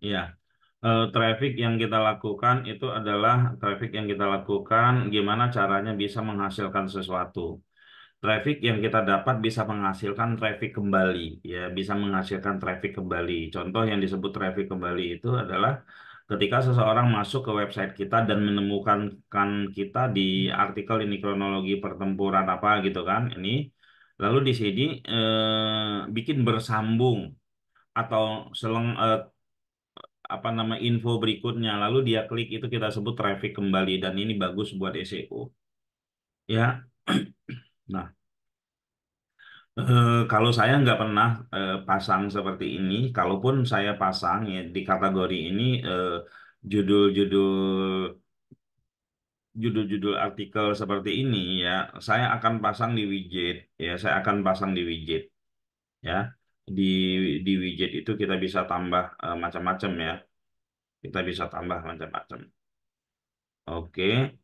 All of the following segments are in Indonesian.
Iya. Traffic yang kita lakukan itu adalah traffic yang kita lakukan gimana caranya bisa menghasilkan sesuatu. Traffic yang kita dapat bisa menghasilkan traffic kembali, ya bisa menghasilkan traffic kembali. Contoh yang disebut traffic kembali itu adalah ketika seseorang masuk ke website kita dan menemukan kita di artikel ini kronologi pertempuran apa gitu kan, ini lalu di sini bikin bersambung atau apa nama info berikutnya, lalu dia klik itu kita sebut traffic kembali dan ini bagus buat SEO. Ya, nah. Kalau saya nggak pernah pasang seperti ini, kalaupun saya pasang ya di kategori ini judul-judul judul-judul artikel seperti ini ya, saya akan pasang di widget ya, saya akan pasang di widget ya. Di widget itu kita bisa tambah macam-macam ya, kita bisa tambah macam-macam. Oke,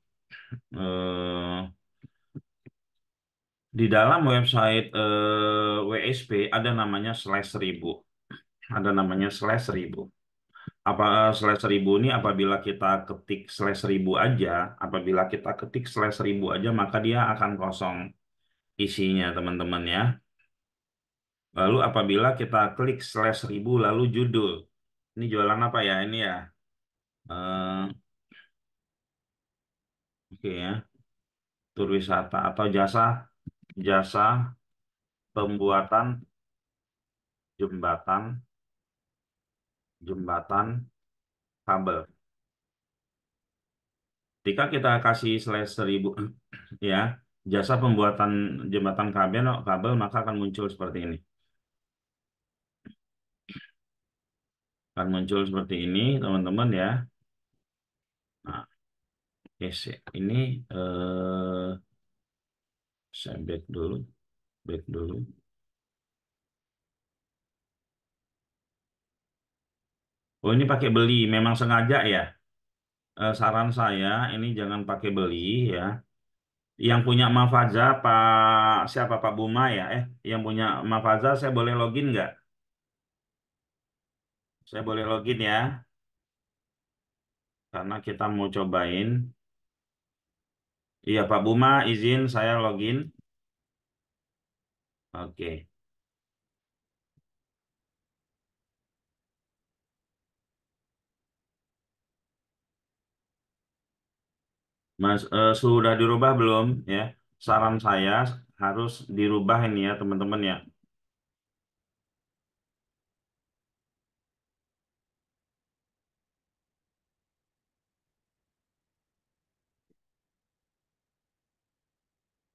di dalam website WSP ada namanya slash 1000, ada namanya slash 1000. Apa slash 1000 ini apabila kita ketik slash 1000 aja, apabila kita ketik slash 1000 aja maka dia akan kosong isinya teman-teman ya. Lalu apabila kita klik slash 1000 lalu judul, ini jualan apa ya ini ya? Oke ya, tur wisata atau jasa jasa pembuatan jembatan jembatan kabel. Ketika kita kasih slash 1000 ya, jasa pembuatan jembatan kabel maka akan muncul seperti ini. Akan muncul seperti ini, teman-teman ya. Nah, yes, ya. Ini saya back dulu. Oh, ini pakai beli, memang sengaja ya. Saran saya ini jangan pakai beli ya. Yang punya Mafaza Pak siapa Pak Buma ya? Yang punya Mafaza saya boleh login nggak? Saya boleh login ya, karena kita mau cobain. Iya Pak Buma izin saya login. Oke. Mas, sudah dirubah belum ya? Saran saya harus dirubah ini ya teman-teman ya.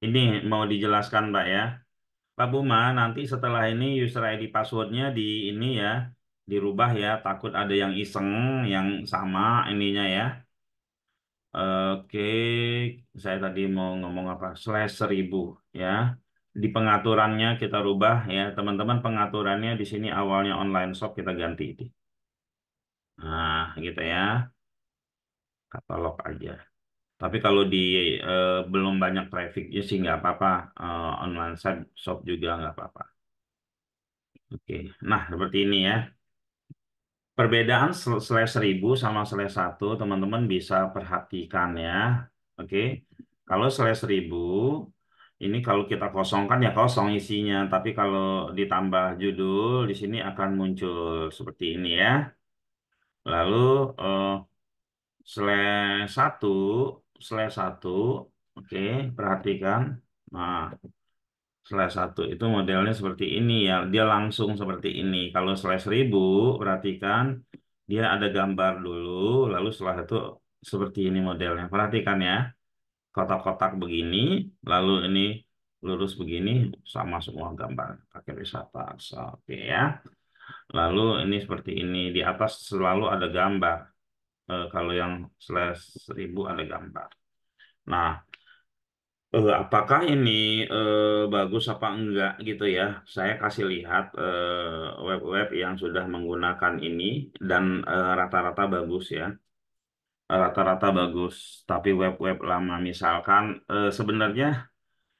Ini mau dijelaskan Mbak ya. Pak Buma, nanti setelah ini user ID passwordnya di ini ya, dirubah ya. Takut ada yang iseng, yang sama ininya ya. Oke, saya tadi mau ngomong apa? Slash 1000 ya. Di pengaturannya kita rubah ya, teman-teman pengaturannya di sini awalnya online shop kita ganti itu. Nah, gitu ya. Katalog aja. Tapi kalau di belum banyak trafficnya sih nggak apa-apa. Online shop juga nggak apa-apa. Oke, nah seperti ini ya. Perbedaan slash 1000 sama slash 1 teman-teman bisa perhatikan ya. Oke, kalau slash 1000 ini kalau kita kosongkan ya kosong isinya. Tapi kalau ditambah judul di sini akan muncul seperti ini ya. Lalu eh, slash 1 slash 1 oke, perhatikan. Nah, slash 1 itu modelnya seperti ini ya, dia langsung seperti ini. Kalau slash 1000, perhatikan dia ada gambar dulu, lalu setelah itu seperti ini modelnya. Perhatikan ya, kotak-kotak begini, lalu ini lurus begini, sama semua gambar. Pakai wisata, so, oke ya. Lalu ini seperti ini, di atas selalu ada gambar. Kalau yang slash 1000 ada gambar. Nah, apakah ini bagus apa enggak gitu ya? Saya kasih lihat web-web yang sudah menggunakan ini dan rata-rata bagus ya. Rata-rata bagus. Tapi web-web lama misalkan sebenarnya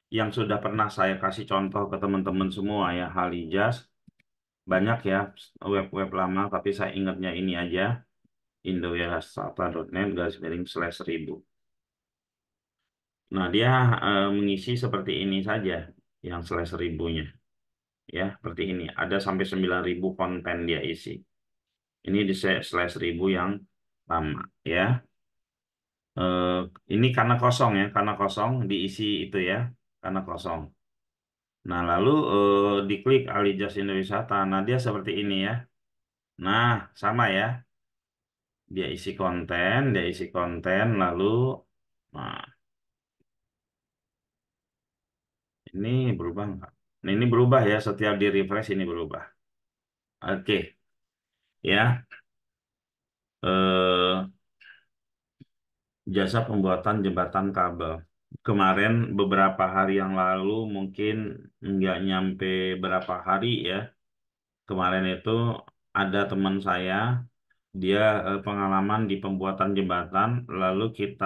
yang sudah pernah saya kasih contoh ke teman-teman semua ya, Halijas banyak ya web-web lama, tapi saya ingatnya ini aja, indowirasata.net garis miring slash 1000. Nah, dia mengisi seperti ini saja, yang slash 1000-nya. Ya, seperti ini. Ada sampai 9.000 konten dia isi. Ini di slash 1000 yang lama, ya. Eh, ini karena kosong ya, karena kosong diisi itu ya, karena kosong. Nah, lalu diklik Alijaz Indowisata. Nah, dia seperti ini ya. Nah, sama ya. Dia isi konten, lalu, nah, ini berubah nggak? Nah, ini berubah ya, setiap di refresh ini berubah. Oke, ya. Eh, Jasa pembuatan jembatan kabel. Kemarin beberapa hari yang lalu, mungkin nggak nyampe berapa hari ya. Kemarin itu ada teman saya, dia pengalaman di pembuatan jembatan, lalu kita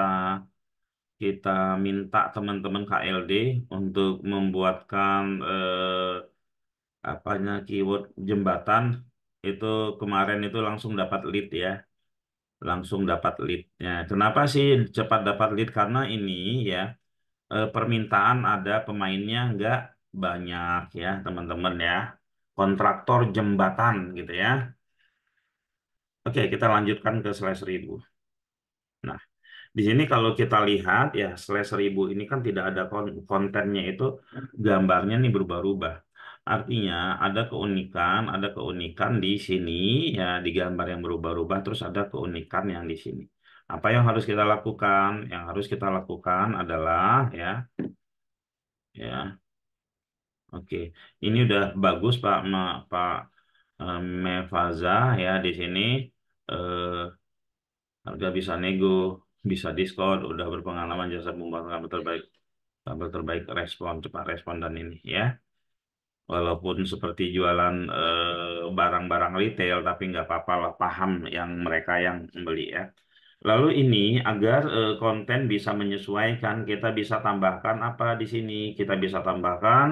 kita minta teman-teman KLD untuk membuatkan apanya keyword jembatan. Itu kemarin itu langsung dapat lead ya, langsung dapat leadnya. Kenapa sih cepat dapat lead? Karena ini ya, permintaan ada, pemainnya nggak banyak ya teman-teman ya, kontraktor jembatan gitu ya. Oke, kita lanjutkan ke slash 1000. Nah, di sini kalau kita lihat ya, slash 1000 ini kan tidak ada kontennya, itu gambarnya nih berubah-ubah. Artinya ada keunikan di sini ya, di gambar yang berubah-ubah, terus ada keunikan yang di sini. Apa yang harus kita lakukan? Yang harus kita lakukan adalah ya, oke. Ini udah bagus Pak Mefaza ya, di sini eh, harga bisa nego, bisa diskon, udah berpengalaman jasa pembuatan kabel terbaik, respon cepat, respon dan ini ya. Walaupun seperti jualan barang-barang retail, tapi nggak apa-apa lah, paham yang mereka yang membeli ya. Lalu ini agar konten bisa menyesuaikan, kita bisa tambahkan apa di sini? Kita bisa tambahkan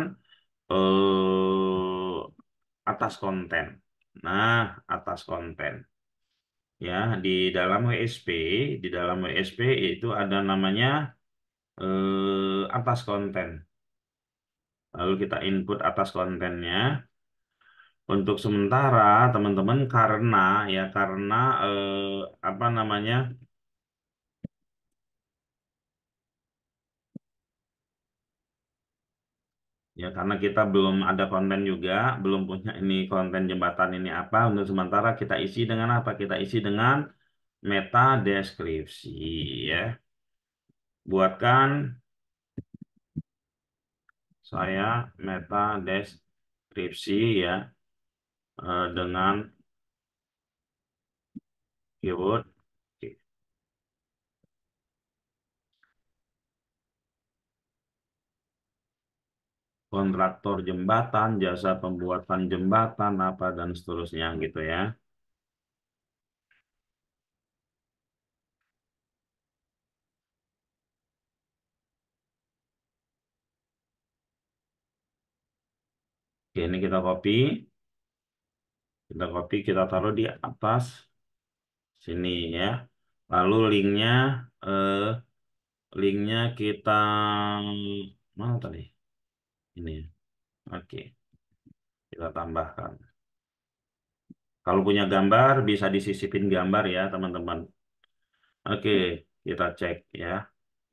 atas konten. Nah, atas konten. Ya, di dalam WSP itu ada namanya atas konten. Lalu kita input atas kontennya. Untuk sementara teman-teman, karena apa namanya, ya karena kita belum ada konten juga, belum punya ini konten jembatan ini apa. Untuk sementara kita isi dengan apa? Kita isi dengan meta deskripsi ya. Buatkan saya meta deskripsi ya, dengan keyword kontraktor jembatan, jasa pembuatan jembatan apa dan seterusnya gitu ya. Oke, ini kita taruh di atas sini ya. Lalu eh, linknya kita mana tadi? Ini ya. Oke, kita tambahkan. Kalau punya gambar bisa disisipin gambar ya teman-teman. Oke, kita cek ya.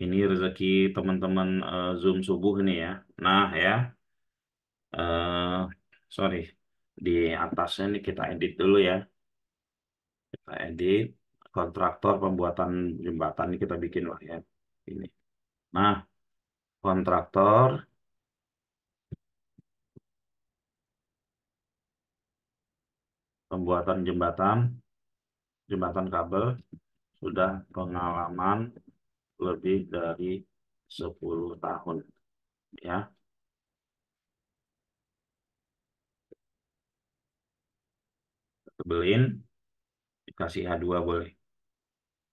Ini rezeki teman-teman Zoom subuh ini ya. Nah ya, eh sorry, di atasnya ini kita edit dulu ya. Kita edit kontraktor pembuatan jembatan ini kita bikin lah ya. Ini. Nah, kontraktor pembuatan jembatan kabel sudah pengalaman lebih dari 10 tahun ya. Tebelin, dikasih H2 boleh.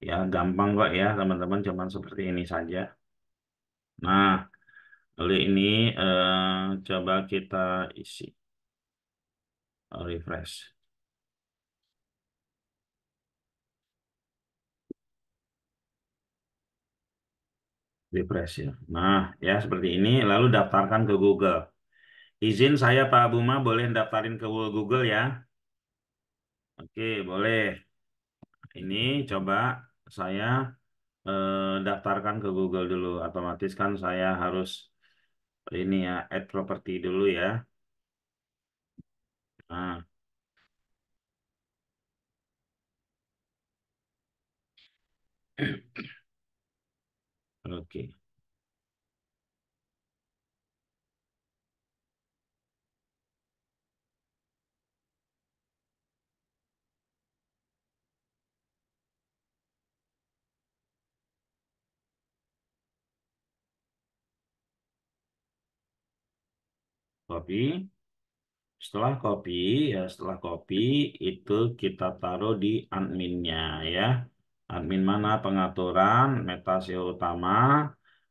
Ya, gampang kok ya teman-teman, cuman seperti ini saja. Nah, lalu ini coba kita isi. Refresh, refresh ya. Nah, ya seperti ini. Lalu daftarkan ke Google. Izin saya Pak Buma boleh daftarin ke Google ya. Oke, boleh. Ini coba saya daftarkan ke Google dulu. Otomatis kan saya harus ini ya, add property dulu ya. Nah, oke. Copy. Setelah copy, ya setelah copy itu kita taruh di adminnya ya. Admin mana pengaturan, meta SEO utama.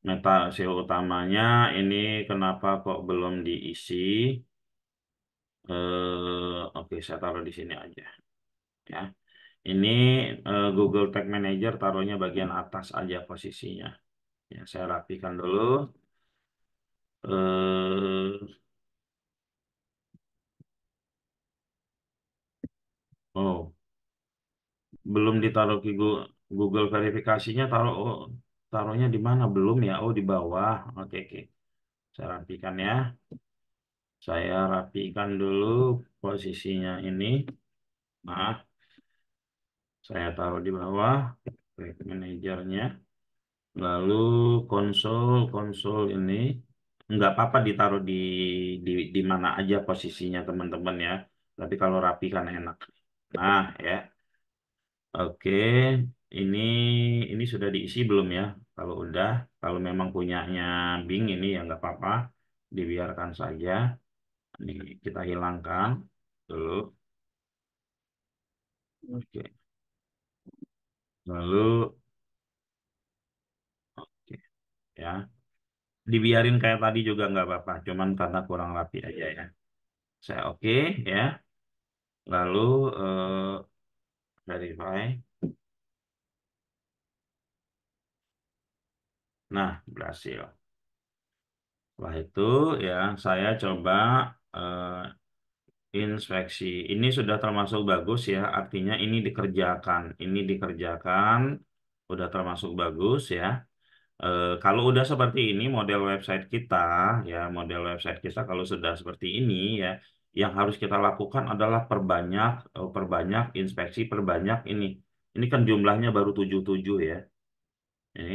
Meta SEO utamanya ini kenapa kok belum diisi? Oke, saya taruh di sini aja ya. Ini Google Tag Manager taruhnya bagian atas aja posisinya. Ya, saya rapikan dulu. Eh, oh, belum ditaruh ke Google verifikasinya taruhnya di mana? Belum ya? Oh, di bawah. Oke, oke. Saya rapikan ya. Saya rapikan dulu posisinya ini. Nah, saya taruh di bawah Tag Manajernya. Lalu konsol ini nggak apa-apa ditaruh di mana aja posisinya teman-teman ya. Tapi kalau rapi kan enak. Nah, ya. Oke, ini ini sudah diisi belum ya? Kalau udah, kalau memang punyanya Bing ini ya nggak apa-apa, dibiarkan saja. Ini kita hilangkan dulu. Oke, lalu oke ya, dibiarin kayak tadi juga nggak apa-apa, cuman karena kurang rapi aja ya. Saya oke ya. Lalu verify. Nah, berhasil. Setelah itu ya saya coba eh, inspeksi. Ini sudah termasuk bagus ya, artinya ini dikerjakan. Ini dikerjakan, udah termasuk bagus ya. Kalau udah seperti ini model website kita, ya model website kita kalau sudah seperti ini ya, yang harus kita lakukan adalah perbanyak inspeksi, perbanyak ini. Ini kan jumlahnya baru 77 ya. Ini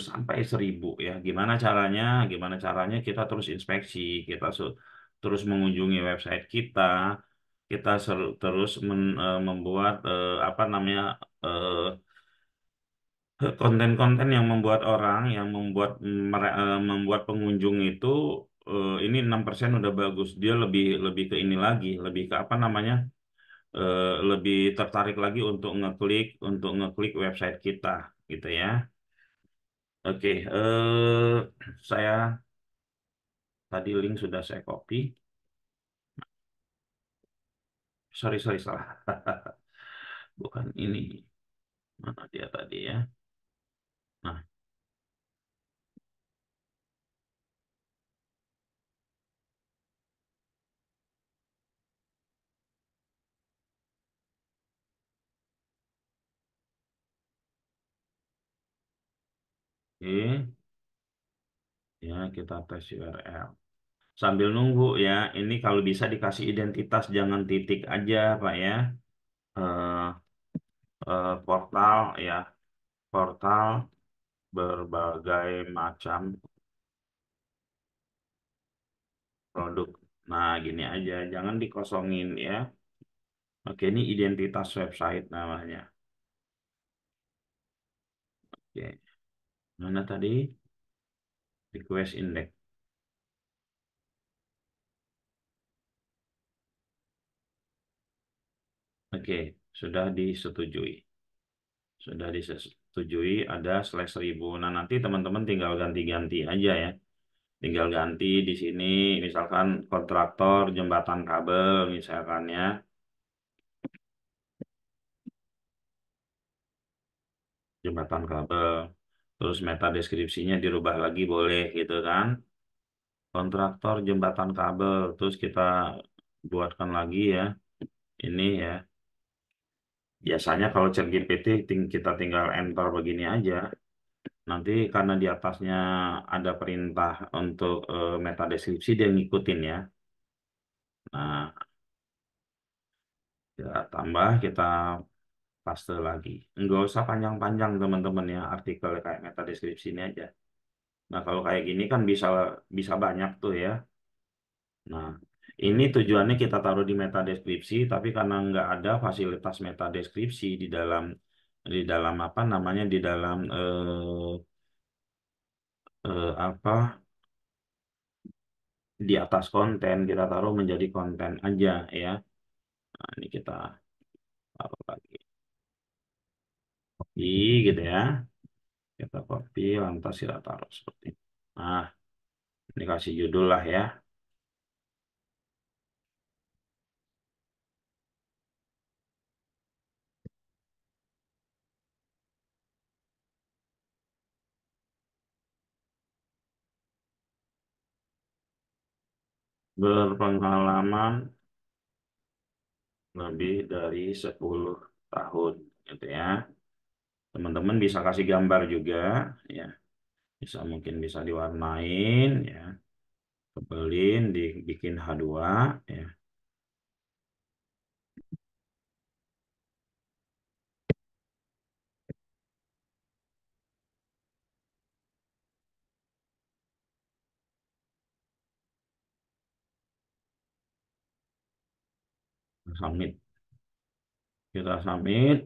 sampai 1000 ya. Gimana caranya? Gimana caranya kita terus inspeksi, kita terus mengunjungi website kita, kita terus membuat apa namanya konten-konten yang membuat orang, yang membuat pengunjung itu ini 6% udah bagus. Dia lebih lebih ke ini lagi, lebih ke apa namanya? Lebih tertarik lagi untuk ngeklik website kita gitu ya. Oke, saya tadi link sudah saya copy. Sorry, sorry, salah. Bukan ini. Mana dia tadi ya? Nah, oke. Ya, kita tes URL. Sambil nunggu ya, ini kalau bisa dikasih identitas, jangan titik aja, Pak ya. Eh, portal ya, portal berbagai macam produk. Nah, gini aja, jangan dikosongin ya. Oke, ini identitas website namanya. Oke, mana tadi? Request index. Oke, sudah disetujui. Sudah disetujui ada /1000. Nah, nanti teman-teman tinggal ganti-ganti aja ya. tinggal ganti di sini, misalkan kontraktor jembatan kabel, misalkan ya, jembatan kabel. Terus meta deskripsinya dirubah lagi boleh gitu kan. Kontraktor jembatan kabel, terus kita buatkan lagi ya, ini ya. Biasanya kalau ChatGPT kita tinggal enter begini aja. Nanti karena di atasnya ada perintah untuk meta deskripsi dia ngikutin ya. Nah, ya tambah kita paste lagi. Nggak usah panjang-panjang teman-teman ya artikel kayak meta deskripsi ini aja. Nah, kalau kayak gini kan bisa bisa banyak tuh ya. Nah, ini tujuannya kita taruh di meta deskripsi, tapi karena nggak ada fasilitas meta deskripsi di dalam apa namanya di dalam apa di atas konten kita taruh menjadi konten aja ya. Nah, ini kita taruh lagi copy gitu ya. Kita copy lantas kita taruh seperti ini. Nah, ini kasih judul lah ya. Berpengalaman lebih dari 10 tahun gitu ya. Teman-teman bisa kasih gambar juga ya. Bisa mungkin bisa diwarnain ya. Tebelin, dibikin H2 ya. Submit. Kita submit,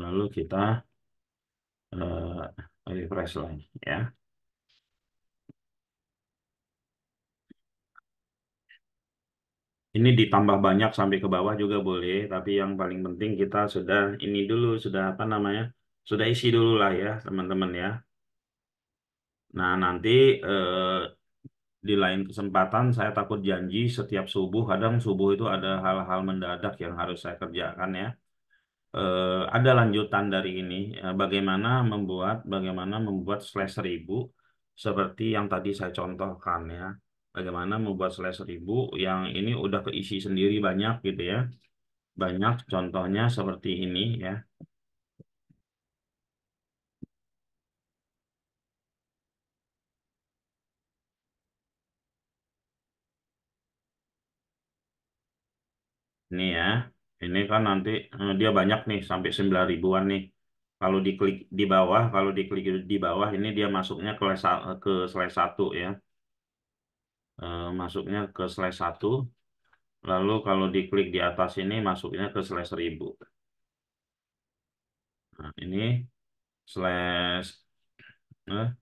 lalu kita refresh lagi ya. Ini ditambah banyak sampai ke bawah juga boleh, tapi yang paling penting kita sudah ini dulu, sudah apa namanya, sudah isi dulu lah ya teman-teman ya. Nah nanti di lain kesempatan saya takut janji setiap subuh, kadang subuh itu ada hal-hal mendadak yang harus saya kerjakan ya. Ada lanjutan dari ini, bagaimana membuat slash 1000 seperti yang tadi saya contohkan ya. Bagaimana membuat slash 1000 yang ini udah keisi sendiri banyak gitu ya. Banyak contohnya seperti ini ya. Ini ya. Ini kan nanti dia banyak nih sampai 9 ribuan nih. Kalau diklik di bawah ini dia masuknya ke slash 1 ya. Masuknya ke slash 1. Lalu kalau diklik di atas ini masuknya ke slash 1000. Nah, ini slash eh,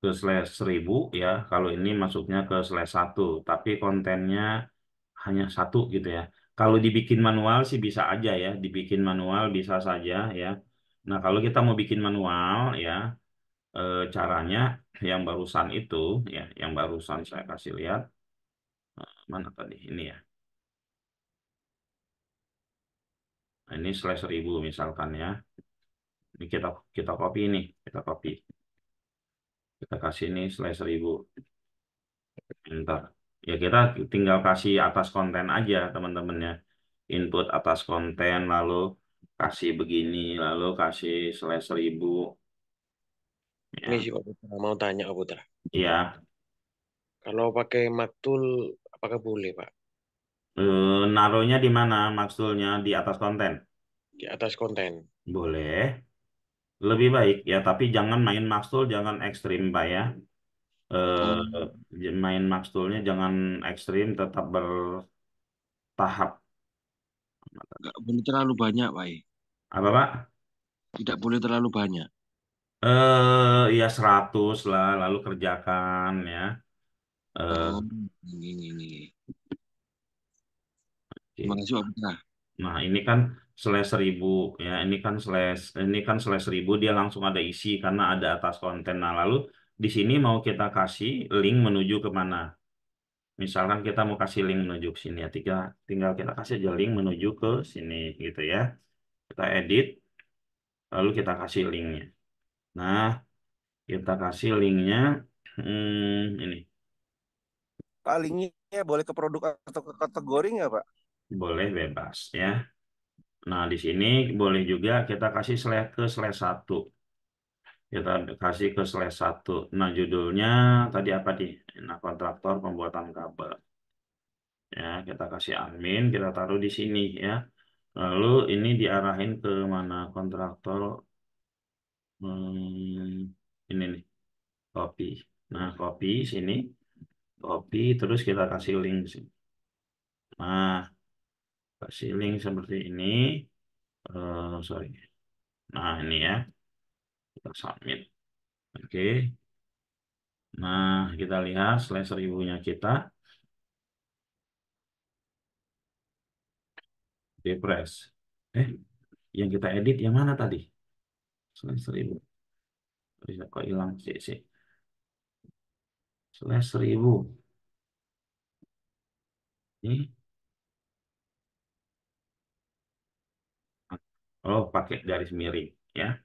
ke slash 1000 ya. Kalau ini masuknya ke slash 1, tapi kontennya hanya satu gitu ya. Kalau dibikin manual sih bisa aja ya, dibikin manual bisa saja ya. Nah, kalau kita mau bikin manual ya, caranya yang barusan itu ya, yang barusan saya kasih lihat mana tadi ini ya. Nah, ini slash 1000 misalkan ya. Ini kita kita copy ini, kita copy. Kita kasih ini slash 1000 enter. Ya kita tinggal kasih atas konten aja teman-teman ya. Input atas konten lalu kasih begini lalu kasih slash 1000 Ini ya. sih Pak Putra, mau tanya Pak Putra. Iya, Kalau pakai Maktul, apakah boleh Pak? naruhnya di mana maksudnya di atas konten? Di atas konten. Boleh, lebih baik ya, tapi jangan main Maxtool, jangan ekstrim, Pak ya. Oh, Main Maxtoolnya jangan ekstrim, tetap bertahap. nggak boleh terlalu banyak, Pak. Apa, Pak? Tidak boleh terlalu banyak. Ya 100 lah, lalu kerjakan ya. Oh, Eh, ini. Terima oke. kasih, Pak Putra. Nah, ini kan slash 1000 ya. Ini kan slash 1000 dia langsung ada isi karena ada atas konten. Nah, lalu di sini mau kita kasih link menuju kemana. Misalkan kita mau kasih link menuju ke sini ya, tinggal kita kasih aja link menuju ke sini gitu ya. Kita edit, lalu kita kasih linknya. Nah, kita kasih linknya ini Pak, linknya boleh ke produk atau ke kategori nggak, Pak? boleh bebas ya. Nah, di sini boleh juga kita kasih ke slash 1. Kita kasih ke slash 1. Nah, judulnya tadi apa di? Nah, kontraktor pembuatan kabel. Ya, kita kasih admin, kita taruh di sini ya. Lalu ini diarahin ke mana kontraktor ini nih, copy. Nah, copy sini, copy terus kita kasih link sini. Nah, kasih link seperti ini. Sorry. Nah, ini ya. Kita submit. Oke. Nah, kita lihat slash ribunya kita. Refresh. Yang kita edit yang mana tadi? Slash 1000. Bisa kok hilang sih sih. Slash 1000. Ini. Oh, pakai garis miring ya.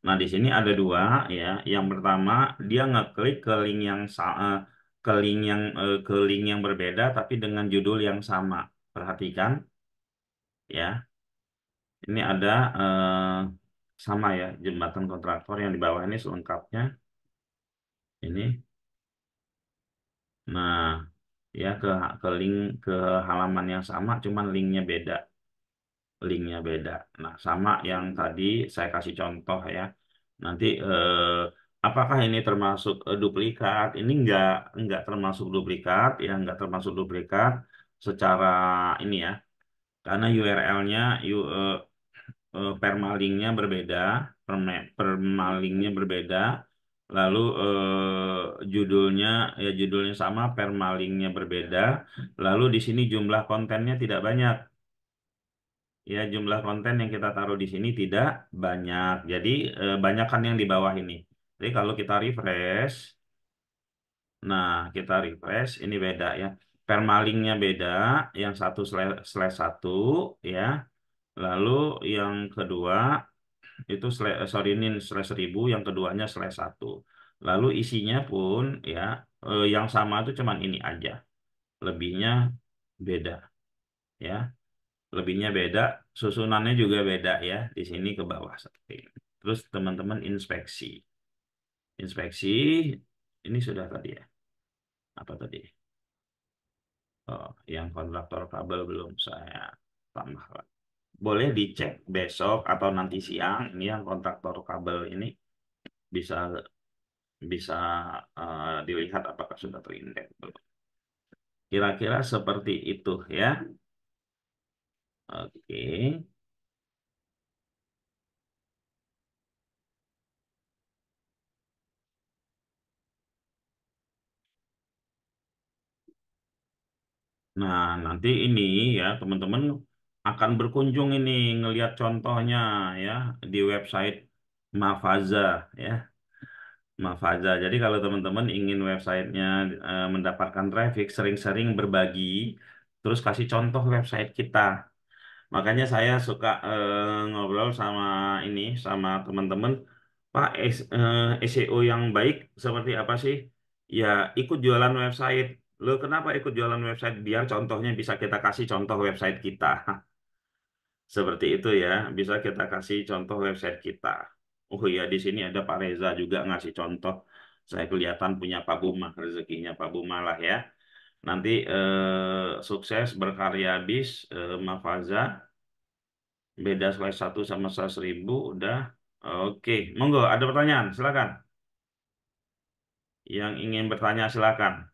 Nah, di sini ada dua ya. Yang pertama, dia ngeklik ke link yang ke link yang berbeda tapi dengan judul yang sama. Perhatikan ya. Ini ada sama ya, jembatan kontraktor yang di bawah ini selengkapnya. Ini. Nah, ya ke link ke halaman yang sama, cuman linknya beda. Nah, sama yang tadi saya kasih contoh ya. Nanti apakah ini termasuk duplikat? Ini enggak termasuk duplikat ya, enggak termasuk duplikat secara ini ya. Karena URL-nya permalinknya berbeda, permalinknya berbeda. Lalu judulnya sama, permalinknya berbeda. Lalu di sini jumlah kontennya tidak banyak. Ya, jumlah konten yang kita taruh di sini tidak banyak. Jadi banyakkan yang di bawah ini. Jadi kalau kita refresh, nah kita refresh, ini beda ya. Permalinknya beda, yang satu slash satu ya. Lalu yang kedua itu sorry ini slash 1000, yang keduanya slash 1. Lalu isinya pun ya yang sama itu cuman ini aja. Lebihnya beda ya. Lebihnya beda, susunannya juga beda ya. Di sini ke bawah seperti ini. Terus teman-teman inspeksi. Inspeksi ini sudah tadi ya. Apa tadi? Oh, yang kontraktor kabel belum saya tambahkan. Boleh dicek besok atau nanti siang. Ini yang kontraktor kabel ini bisa bisa dilihat apakah sudah terindeks belum. Kira-kira seperti itu ya. Oke. Nah, nanti ini ya teman-teman akan berkunjung ini ngelihat contohnya ya di website Mafaza ya. Mafaza. Jadi kalau teman-teman ingin websitenya mendapatkan traffic, sering-sering berbagi, terus kasih contoh website kita. Makanya saya suka ngobrol sama teman-teman, Pak, SEO yang baik seperti apa sih? Ya, ikut jualan website. Lo kenapa ikut jualan website? Biar contohnya bisa kita kasih contoh website kita. Seperti itu ya, bisa kita kasih contoh website kita. Oh iya, di sini ada Pak Reza juga ngasih contoh. Saya kelihatan punya Pak Buma, rezekinya Pak Buma lah ya. Nanti sukses berkarya bis, Mafaza. Beda slash 1 sama slash 1000 udah. Oke, monggo ada pertanyaan, silakan. Yang ingin bertanya silakan.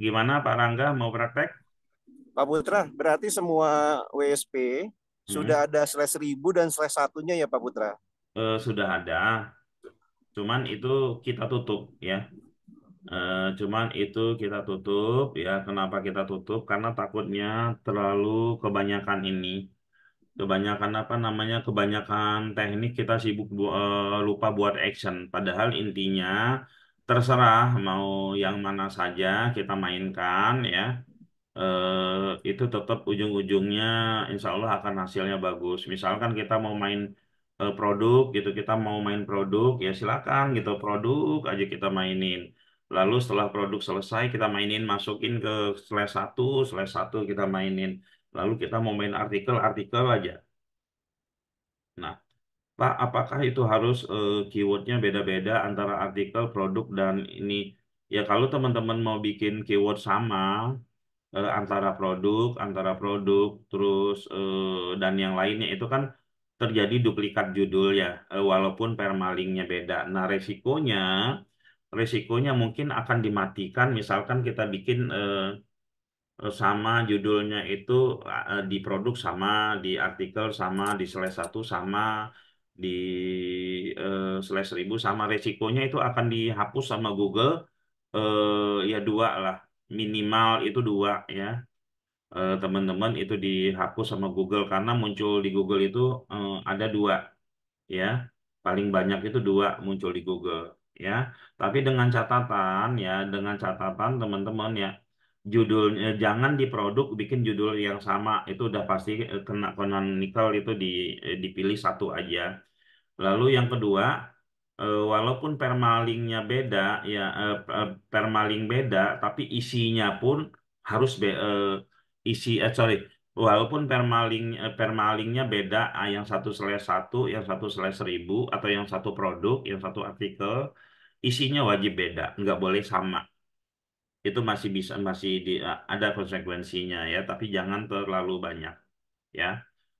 Gimana Pak Rangga mau praktek? Pak Putra, berarti semua WSP Hmm, sudah ada slash 1000 dan slash satunya ya Pak Putra? sudah ada, cuman itu kita tutup ya. Cuman itu kita tutup ya. Kenapa kita tutup? Karena takutnya terlalu kebanyakan ini. Kebanyakan apa namanya? Kebanyakan teknik kita sibuk lupa buat action. Padahal intinya terserah mau yang mana saja kita mainkan ya. Itu tetap ujung-ujungnya insya Allah akan hasilnya bagus. Misalkan kita mau main produk gitu, kita mau main produk ya silakan gitu produk aja kita mainin. Lalu setelah produk selesai kita mainin masukin ke slash satu kita mainin. Lalu kita mau main artikel aja. Nah, Pak, apakah itu harus keywordnya beda-beda antara artikel, produk dan ini? Ya kalau teman-teman mau bikin keyword sama antara produk terus dan yang lainnya itu kan terjadi duplikat judul ya walaupun permalingnya beda. Nah, resikonya mungkin akan dimatikan misalkan kita bikin sama judulnya itu di produk sama, di artikel sama, di slash satu sama, di slash 1000 sama, resikonya itu akan dihapus sama Google ya dua lah minimal itu dua ya teman-teman itu dihapus sama Google karena muncul di Google itu ada dua ya paling banyak itu dua muncul di Google ya tapi dengan catatan teman-teman ya judulnya jangan di produk bikin judul yang sama itu udah pasti kena canonical itu dipilih satu aja. Lalu yang kedua, walaupun permalingnya beda, ya permaling beda, tapi isinya pun harus sorry, walaupun permalingnya beda, yang satu slash satu, yang satu slash 1000, atau yang satu produk, yang satu artikel, isinya wajib beda, nggak boleh sama. Itu ada konsekuensinya ya, tapi jangan terlalu banyak ya.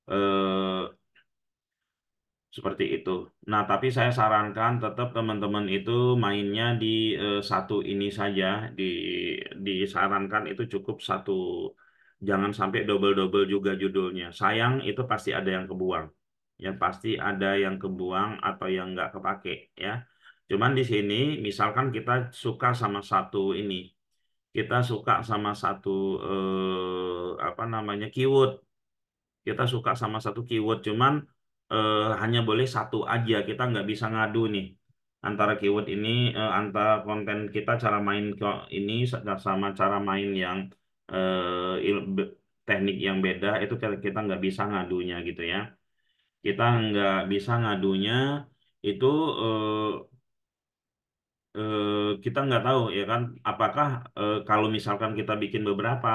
Eh, Seperti itu. Nah, tapi saya sarankan tetap teman-teman itu mainnya di satu ini saja. Disarankan itu cukup satu. Jangan sampai double-double juga judulnya. Sayang itu pasti ada yang kebuang. Ya pasti ada yang kebuang atau yang nggak kepake ya. Cuman di sini misalkan kita suka sama satu ini. Kita suka sama satu apa namanya keyword kita suka sama satu keyword cuman hanya boleh satu aja kita nggak bisa ngadu nih antara keyword ini antara konten kita cara main ini sama cara main yang teknik yang beda itu kita nggak bisa ngadunya gitu ya kita nggak bisa ngadunya itu eh, kita nggak tahu ya kan apakah kalau misalkan kita bikin beberapa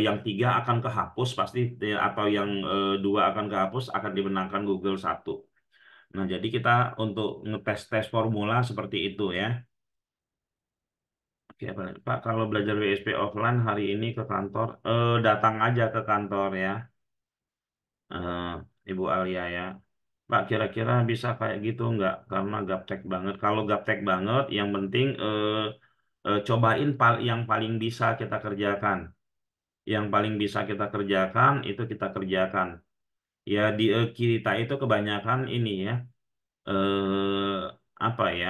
yang tiga akan kehapus pasti atau yang dua akan kehapus akan dimenangkan Google satu. Nah, jadi kita untuk ngetes-tes formula seperti itu ya. Oke, Pak, kalau belajar WSP offline hari ini ke kantor, datang aja ke kantor ya, eh, Ibu Alia ya. Pak, kira-kira bisa kayak gitu nggak? Karena gaptek banget. Kalau gaptek banget, yang penting cobain yang paling bisa kita kerjakan. Yang paling bisa kita kerjakan itu kita kerjakan. Ya di kita itu kebanyakan ini ya eh apa ya?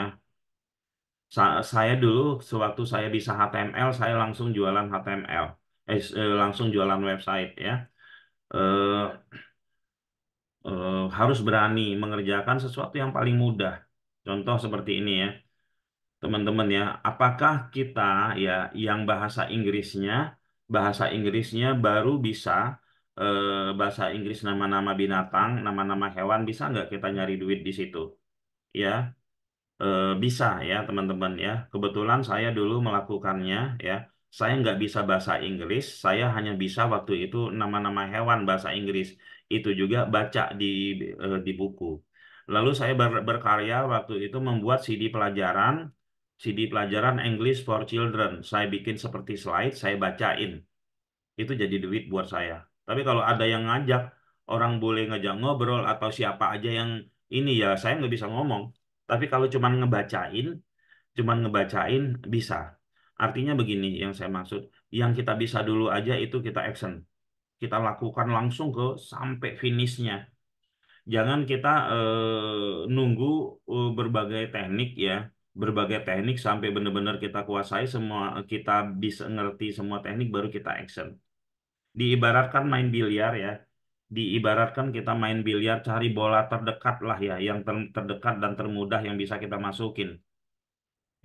Saya dulu sewaktu saya bisa HTML saya langsung jualan HTML. Langsung jualan website ya. Eh, harus berani mengerjakan sesuatu yang paling mudah. Contoh seperti ini ya. Teman-teman ya, apakah kita ya yang bahasa Inggrisnya baru bisa bahasa Inggris nama-nama binatang, nama-nama hewan bisa nggak kita nyari duit di situ? Ya, bisa ya teman-teman ya. Kebetulan saya dulu melakukannya ya. Saya nggak bisa bahasa Inggris, saya hanya bisa waktu itu nama-nama hewan bahasa Inggris. Itu juga baca di buku. Lalu saya berkarya waktu itu membuat CD pelajaran English for Children. Saya bikin seperti slide, saya bacain. Itu jadi duit buat saya. Tapi kalau ada yang ngajak, orang boleh ngajak ngobrol atau siapa aja yang ini ya, saya nggak bisa ngomong. Tapi kalau cuman ngebacain bisa. Artinya begini yang saya maksud, yang kita bisa dulu aja itu kita action. Kita lakukan langsung sampai finishnya. Jangan kita nunggu berbagai teknik sampai benar-benar kita kuasai semua, kita bisa ngerti semua teknik baru kita action. Diibaratkan main biliar ya. Diibaratkan kita main biliar, cari bola terdekat lah ya, yang terdekat dan termudah yang bisa kita masukin.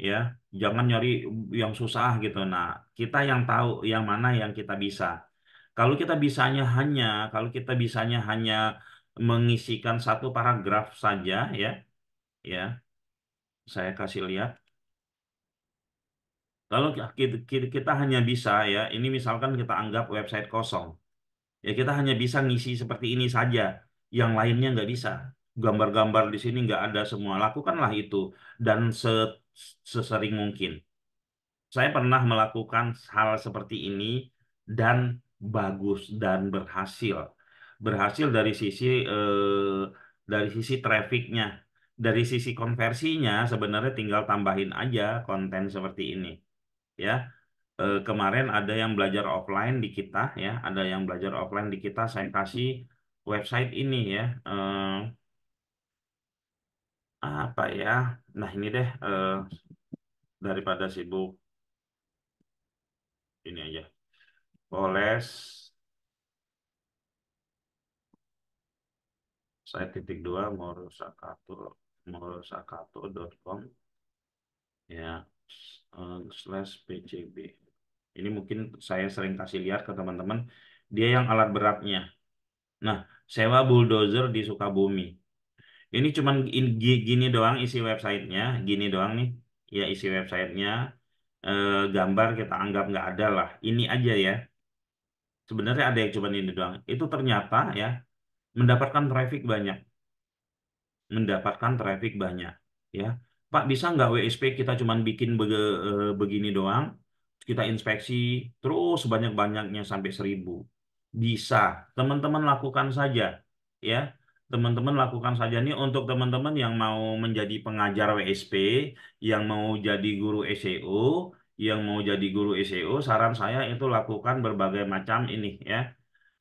Ya, jangan nyari yang susah gitu. Nah, kita yang tahu yang mana yang kita bisa. Kalau kita bisanya hanya, kalau kita bisanya hanya mengisikan satu paragraf saja, ya, ya, saya kasih lihat. Kalau kita hanya bisa ya, ini misalkan kita anggap website kosong, ya kita hanya bisa ngisi seperti ini saja, yang lainnya nggak bisa. Gambar-gambar di sini nggak ada semua. Lakukanlah itu dan sesering mungkin. Saya pernah melakukan hal seperti ini dan bagus dan berhasil. Berhasil dari sisi trafficnya, dari sisi konversinya sebenarnya tinggal tambahin aja konten seperti ini. Ya, kemarin ada yang belajar offline di kita, ya, ada yang belajar offline di kita. Saya kasih website ini ya, apa ya? Nah ini deh, daripada sibuk ini aja. Poles saya titik dua morosakato.com ya, slash pcb. Ini mungkin saya sering kasih lihat ke teman-teman. Dia yang alat beratnya. Nah, sewa bulldozer di Sukabumi. Ini cuman gini doang isi websitenya, gini doang nih. Ya isi websitenya, gambar kita anggap nggak ada lah. Ini aja ya. Sebenarnya ada yang cuman ini doang. Itu ternyata ya mendapatkan traffic banyak. Mendapatkan traffic banyak ya. Pak, bisa nggak WSP kita cuman bikin begini doang, kita inspeksi terus sebanyak-banyaknya sampai 1.000? Bisa, teman-teman lakukan saja ya. Teman-teman lakukan saja nih untuk teman-teman yang mau menjadi pengajar WSP, yang mau jadi guru SEO, saran saya itu lakukan berbagai macam ini ya.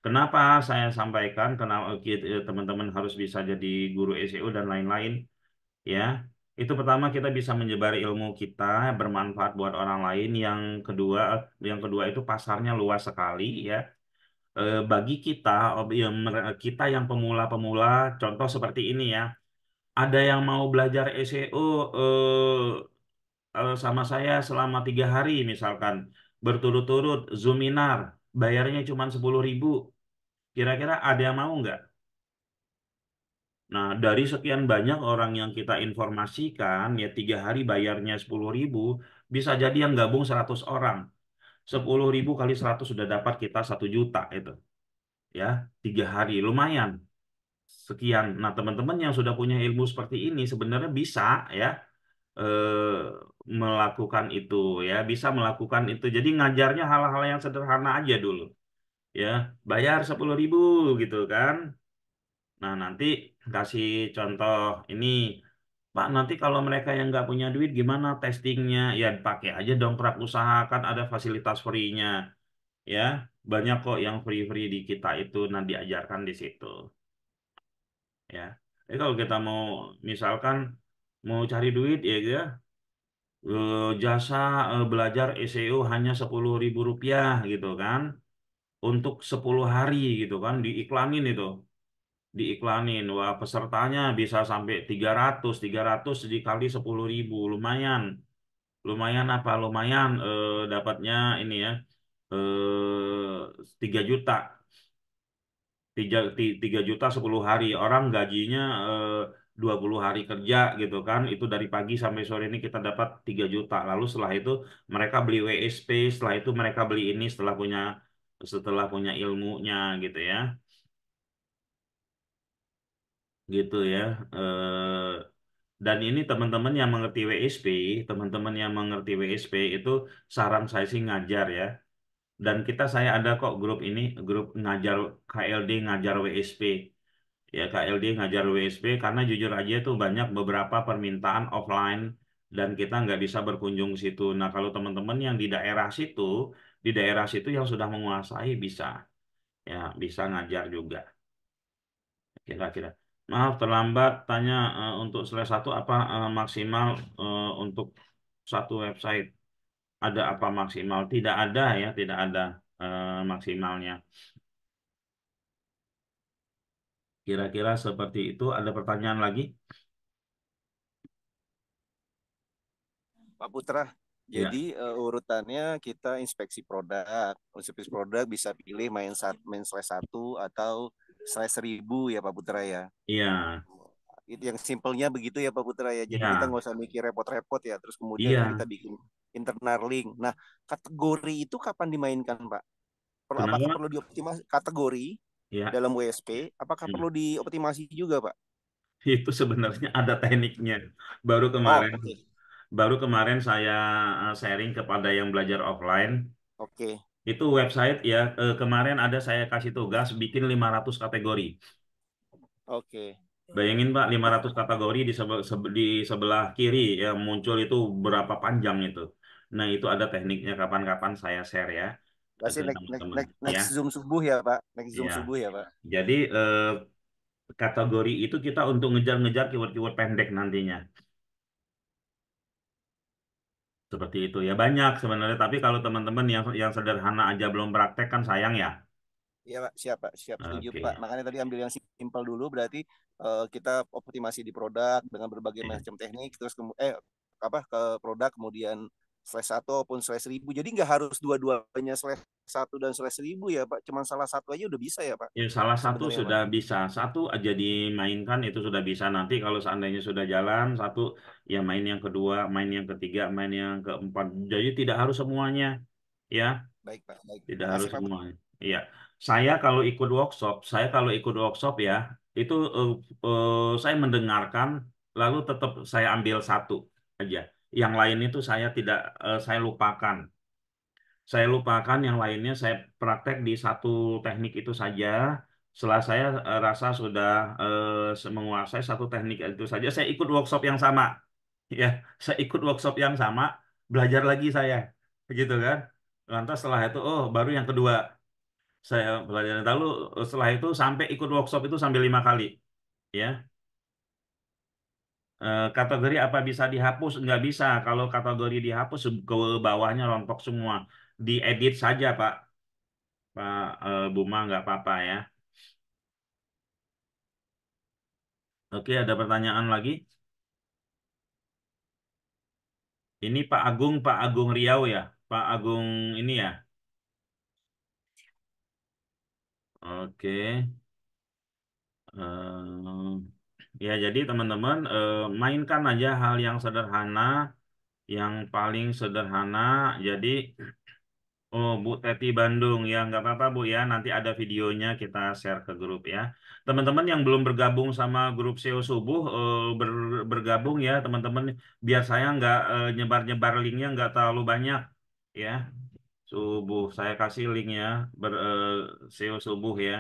Kenapa saya sampaikan kenapa teman-teman harus bisa jadi guru SEO dan lain-lain ya. Itu pertama kita bisa menyebar ilmu kita bermanfaat buat orang lain. Yang kedua itu pasarnya luas sekali ya. Bagi kita kita yang pemula-pemula, contoh seperti ini ya. Ada yang mau belajar SEO sama saya selama 3 hari misalkan berturut-turut Zoominar, bayarnya cuma 10.000. Kira-kira ada yang mau nggak? Nah, dari sekian banyak orang yang kita informasikan, ya 3 hari bayarnya 10.000, bisa jadi yang gabung 100 orang. 10.000 kali 100 sudah dapat kita 1 juta itu. Ya, 3 hari, lumayan. Sekian. Nah, teman-teman yang sudah punya ilmu seperti ini sebenarnya bisa ya melakukan itu ya, bisa melakukan itu. Jadi ngajarnya hal-hal yang sederhana aja dulu. Ya, bayar 10.000 gitu kan. Nah, nanti kasih contoh ini, Pak, nanti kalau mereka yang nggak punya duit gimana testingnya? Ya, pakai aja dong usaha, kan ada fasilitas free-nya. Ya, banyak kok yang free-free di kita itu, nanti diajarkan di situ. Ya, jadi kalau kita mau, misalkan, mau cari duit ya, jasa belajar SEO hanya 10.000 rupiah gitu kan, untuk 10 hari gitu kan, diiklanin itu. Diiklanin. Wah, pesertanya bisa sampai 300 dikali 10.000. Lumayan. Lumayan apa? Lumayan dapatnya ini ya. 3 juta. 3 juta 10 hari. Orang gajinya 20 hari kerja gitu kan. Itu dari pagi sampai sore ini kita dapat 3 juta. Lalu setelah itu mereka beli WSP. Setelah itu mereka beli ini setelah punya ilmunya gitu ya. Gitu ya. Dan ini teman-teman yang mengerti WSP itu saran saya sih ngajar ya. Dan saya ada kok grup ini, grup ngajar KLD ngajar WSP. Ya KLD ngajar WSP karena jujur aja tuh banyak beberapa permintaan offline dan kita nggak bisa berkunjung situ. Nah kalau teman-teman yang di daerah situ yang sudah menguasai bisa ya bisa ngajar juga. Kira-kira. Maaf terlambat tanya untuk slide 1 apa maksimal untuk satu website. Ada apa maksimal? Tidak ada ya, tidak ada maksimalnya. Kira-kira seperti itu. Ada pertanyaan lagi? Pak Putra. Ya, Jadi urutannya kita inspeksi produk bisa pilih main slash 1 atau slash 1000 ya Pak Putra ya. iya, Itu yang simpelnya begitu ya Pak Putra ya. Jadi kita iya, nggak usah mikir repot-repot ya. Terus kemudian kita iya. bikin internal link. Nah, kategori itu kapan dimainkan Pak? Apakah Kenapa? perlu dioptimasi kategori Ya. dalam WSP? Apakah Hmm. perlu dioptimasi juga Pak? Itu sebenarnya ada tekniknya. Baru Oh, kemarin, oke. baru kemarin saya sharing kepada yang belajar offline. Oke. Itu website ya, kemarin ada saya kasih tugas bikin 500 kategori. Oke. Bayangin Pak, 500 kategori di sebelah kiri yang muncul itu berapa panjang itu. Nah, itu ada tekniknya kapan-kapan saya share ya Pasti ke next, next, teman-teman. next, Ya, next Zoom subuh ya Pak. Next Zoom ya. subuh ya Pak. Jadi kategori itu kita untuk ngejar-ngejar keyword-keyword pendek nantinya. Seperti itu ya banyak sebenarnya. Tapi kalau teman-teman yang sederhana aja belum praktek kan sayang ya. Iya Pak, siap Pak, siap setuju Pak. Oke. Makanya tadi ambil yang simpel dulu, berarti kita optimasi di produk dengan berbagai macam teknik, terus apa ke produk kemudian slash 1 maupun slash 1000. Jadi nggak harus dua-duanya slash 1 dan slash 1000 ya Pak. Cuman salah satu aja udah bisa ya Pak. Ya, salah satu Sebenarnya Pak. sudah bisa, satu aja dimainkan itu sudah bisa. Nanti kalau seandainya sudah jalan, satu ya main yang kedua, main yang ketiga, main yang keempat. Jadi tidak harus semuanya, ya, Baik Pak, baik. tidak harus Makasih Pak. semuanya. Iya, saya kalau ikut workshop ya, itu saya mendengarkan, lalu tetap saya ambil satu aja. Yang lain itu saya lupakan. Saya lupakan yang lainnya, saya praktek di satu teknik itu saja. Setelah saya rasa sudah menguasai satu teknik itu saja, saya ikut workshop yang sama. Ya, saya ikut workshop yang sama, belajar lagi saya. Begitu kan? Lantas setelah itu, oh baru yang kedua. Saya belajar. Lalu setelah itu sampai ikut workshop itu sampai 5 kali. Ya, kategori apa bisa dihapus? Nggak bisa. Kalau kategori dihapus, ke bawahnya rontok semua. Diedit saja, Pak. Pak Buma nggak apa-apa ya. Oke, ada pertanyaan lagi? Ini Pak Agung Riau ya, Pak Agung ini ya. Oke, ya jadi teman-teman mainkan aja hal yang sederhana, yang paling sederhana. Jadi oh, Bu Teti Bandung ya, nggak apa-apa Bu ya. Nanti ada videonya kita share ke grup ya. Teman-teman yang belum bergabung sama grup SEO Subuh, bergabung ya teman-teman. Biar saya nggak nyebar-nyebar linknya nggak terlalu banyak ya. Subuh, saya kasih linknya SEO Subuh ya.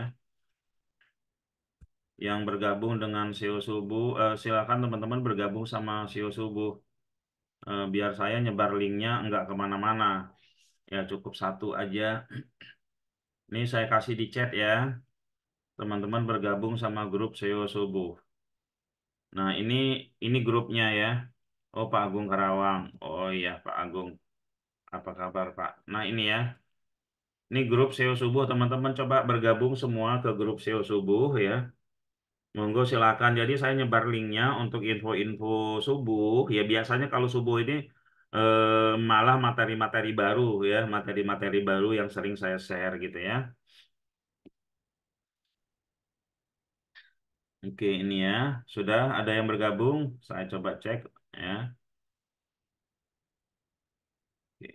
Yang bergabung dengan SEO Subuh, silakan teman-teman bergabung sama SEO Subuh. Biar saya nyebar linknya nggak kemana-mana. Ya cukup satu aja. Ini saya kasih di chat ya. Teman-teman bergabung sama grup SEO Subuh. Nah, ini grupnya ya. Oh, Pak Agung Karawang. Oh iya, Pak Agung. Apa kabar, Pak? Nah, ini ya. Ini grup SEO Subuh, teman-teman coba bergabung semua ke grup SEO Subuh ya. Monggo silakan. Jadi saya nyebar linknya untuk info-info subuh. Ya biasanya kalau subuh ini malah materi-materi baru ya, materi-materi baru yang sering saya share gitu ya. Oke, ini ya. Sudah ada yang bergabung. Saya coba cek ya. Oke.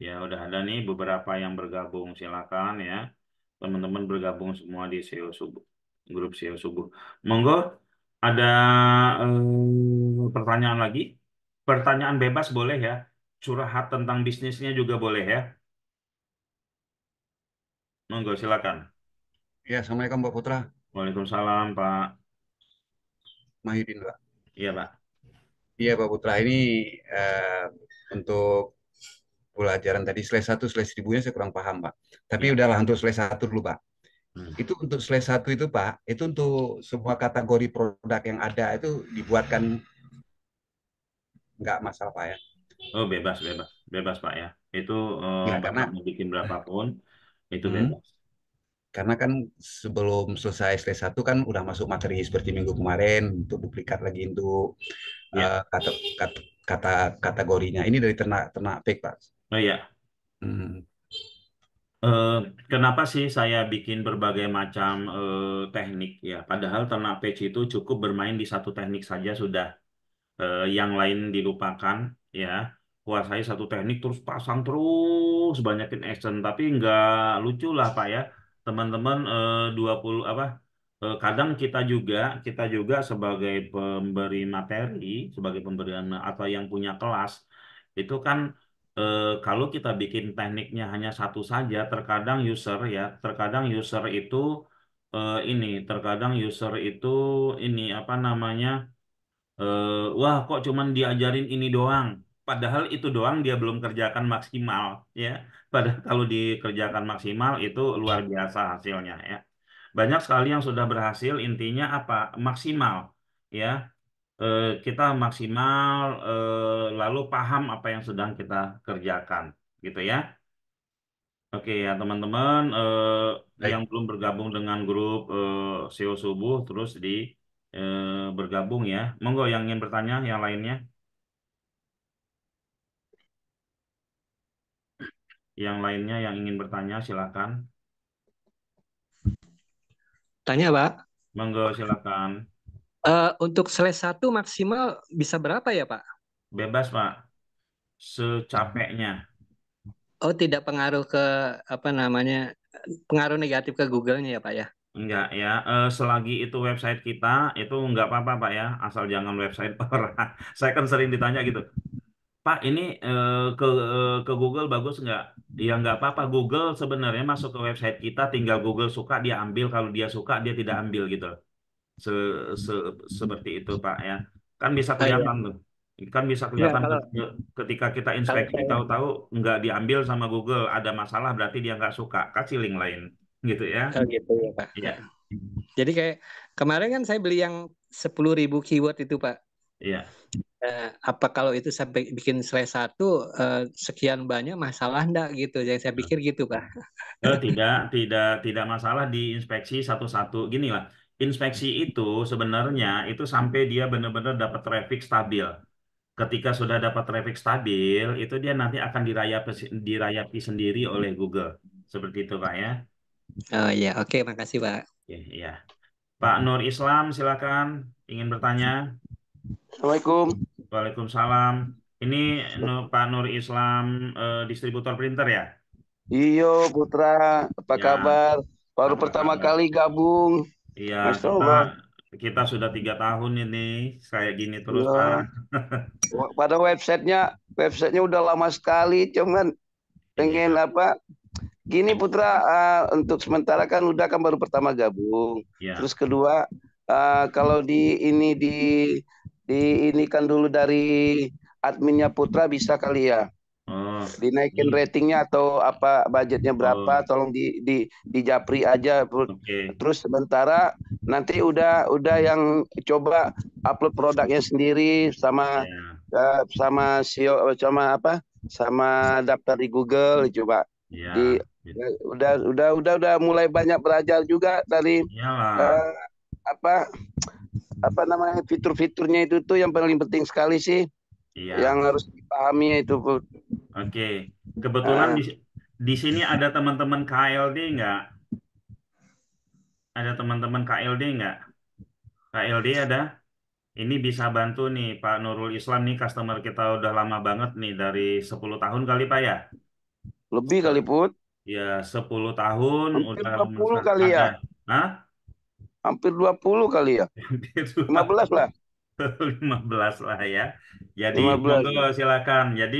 Ya, udah ada nih beberapa yang bergabung. Silakan ya. Teman-teman bergabung semua di SEO Subuh. Grup SEO Subuh. Monggo, ada pertanyaan lagi? Pertanyaan bebas boleh ya. Curhat tentang bisnisnya juga boleh ya. Monggo, silakan. Ya, Assalamualaikum Pak Putra. Waalaikumsalam, Pak. Mahyudin, Pak. Iya, Pak. Iya, Pak Putra. Ini eh, untuk pelajaran tadi slash 1, slash 1000-nya saya kurang paham, Pak. Tapi Ya. udahlah untuk slash 1 dulu, Pak. Hmm. Itu untuk slash 1 itu, Pak, itu untuk semua kategori produk yang ada itu dibuatkan nggak masalah, Pak ya. Oh, bebas, bebas. Bebas, Pak ya. Itu Ya, Bapak karena mau bikin berapapun, itu hmm, bebas. karena kan sebelum selesai slash 1 kan udah masuk materi seperti minggu kemarin untuk duplikat lagi untuk Ya. kata, kata kategorinya. Ini dari ternak ternak pig, Pak. Oh ya. Hmm. Eh, Kenapa sih saya bikin berbagai macam teknik ya? Padahal ternak page itu cukup bermain di satu teknik saja sudah. Yang lain dilupakan ya. Kuasai satu teknik terus pasang terus banyakin action, tapi nggak lucu lah Pak ya. Teman-teman 20 apa kadang kita juga sebagai pemberi materi, sebagai pemberian atau yang punya kelas itu kan kalau kita bikin tekniknya hanya satu saja, terkadang user itu terkadang user itu ini apa namanya wah kok cuman diajarin ini doang. Padahal itu doang dia belum kerjakan maksimal ya. Padahal kalau dikerjakan maksimal itu luar biasa hasilnya ya. Banyak sekali yang sudah berhasil, intinya apa? Maksimal ya. Kita maksimal lalu paham apa yang sedang kita kerjakan gitu ya. Oke ya teman-teman yang Baik, belum bergabung dengan grup SEO Subuh terus bergabung ya. Monggo yang ingin bertanya yang lainnya. Yang lainnya yang ingin bertanya silakan. Tanya, Pak. Monggo silakan. Untuk slash 1 maksimal bisa berapa ya, Pak? Bebas Pak. Secapeknya. Oh, tidak pengaruh ke apa namanya pengaruh negatif ke Google-nya ya, Pak ya? Enggak ya. Selagi itu website kita itu enggak apa-apa Pak ya. Asal jangan website orang. Saya kan sering ditanya gitu. Pak ini ke Google bagus nggak? Ya nggak apa-apa. Google sebenarnya masuk ke website kita tinggal Google suka dia ambil. Kalau dia suka dia tidak ambil gitu. Seperti itu Pak ya. Kan bisa Oh iya. kelihatan tuh. Kan bisa Enggak, kelihatan ketika kita kalau inspeksi saya tahu-tahu nggak diambil sama Google, ada masalah berarti dia nggak suka. Kasih link lain gitu ya. gitu ya, Pak. Iya, Jadi kayak kemarin kan saya beli yang 10.000 keyword itu, Pak. iya. Apa kalau itu sampai bikin slash 1 sekian banyak masalah enggak gitu. Yang saya pikir gitu, Pak. Tidak masalah diinspeksi satu-satu. Gini lah, inspeksi itu sebenarnya itu sampai dia benar-benar dapat traffic stabil. Ketika sudah dapat traffic stabil, itu dia nanti akan dirayapi sendiri oleh Google. Seperti itu Pak ya. Oh iya, oke, makasih, Pak. Oke, ya. Pak Nur Islam, silakan. Ingin bertanya? Assalamualaikum. Waalaikumsalam. Ini Pak Nur Islam, distributor printer ya? Iyo Putra, apa Ya, kabar? Baru apa pertama kabar? kali gabung. Iya, Masya kita Allah. kita sudah 3 tahun ini kayak gini terus Pak. Ya, pada websitenya udah lama sekali, cuman pengen Iya, apa? Gini Putra, untuk sementara kan baru pertama gabung. iya. Terus kedua, kalau di ini kan dulu dari adminnya Putra bisa kali ya Oh, dinaikin iya. ratingnya atau apa budgetnya Oh, berapa, tolong di japri aja. oke. Terus sementara nanti udah yang coba upload produknya sendiri sama Ya, sama SEO sama apa sama daftar di Google coba di iya. udah mulai banyak belajar juga dari Iyalah. eh, apa apa namanya fitur-fiturnya itu tuh yang paling penting sekali sih Iya. yang harus dipahami itu Bu. Oke. Kebetulan Eh, di sini ada teman-teman KLD nggak? Ada teman-teman KLD nggak? KLD ada? Ini bisa bantu nih Pak Nurul Islam nih customer kita udah lama banget nih dari 10 tahun kali Pak ya. Lebih kali Put. Ya 10 tahun Hampir udah 20 kali ada. ya. Hah? Hampir 20 kali ya. Hampir 15 lah. 15 lah ya. Jadi 15. monggo silakan. Jadi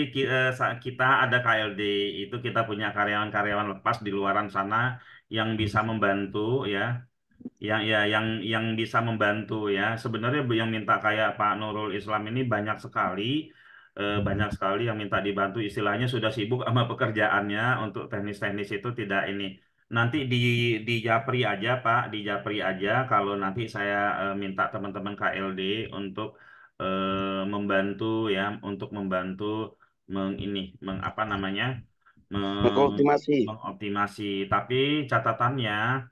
kita ada KLD itu kita punya karyawan-karyawan lepas di luaran sana yang bisa membantu ya. Yang bisa membantu ya. Sebenarnya yang minta kayak Pak Nurul Islam ini banyak sekali yang minta dibantu. Istilahnya sudah sibuk sama pekerjaannya untuk teknis-teknis itu tidak ini. Nanti di Japri aja Pak, di Japri aja. Kalau nanti saya minta teman-teman KLD untuk membantu ya, untuk membantu apa namanya? Mengoptimasi. mengoptimasi. Tapi catatannya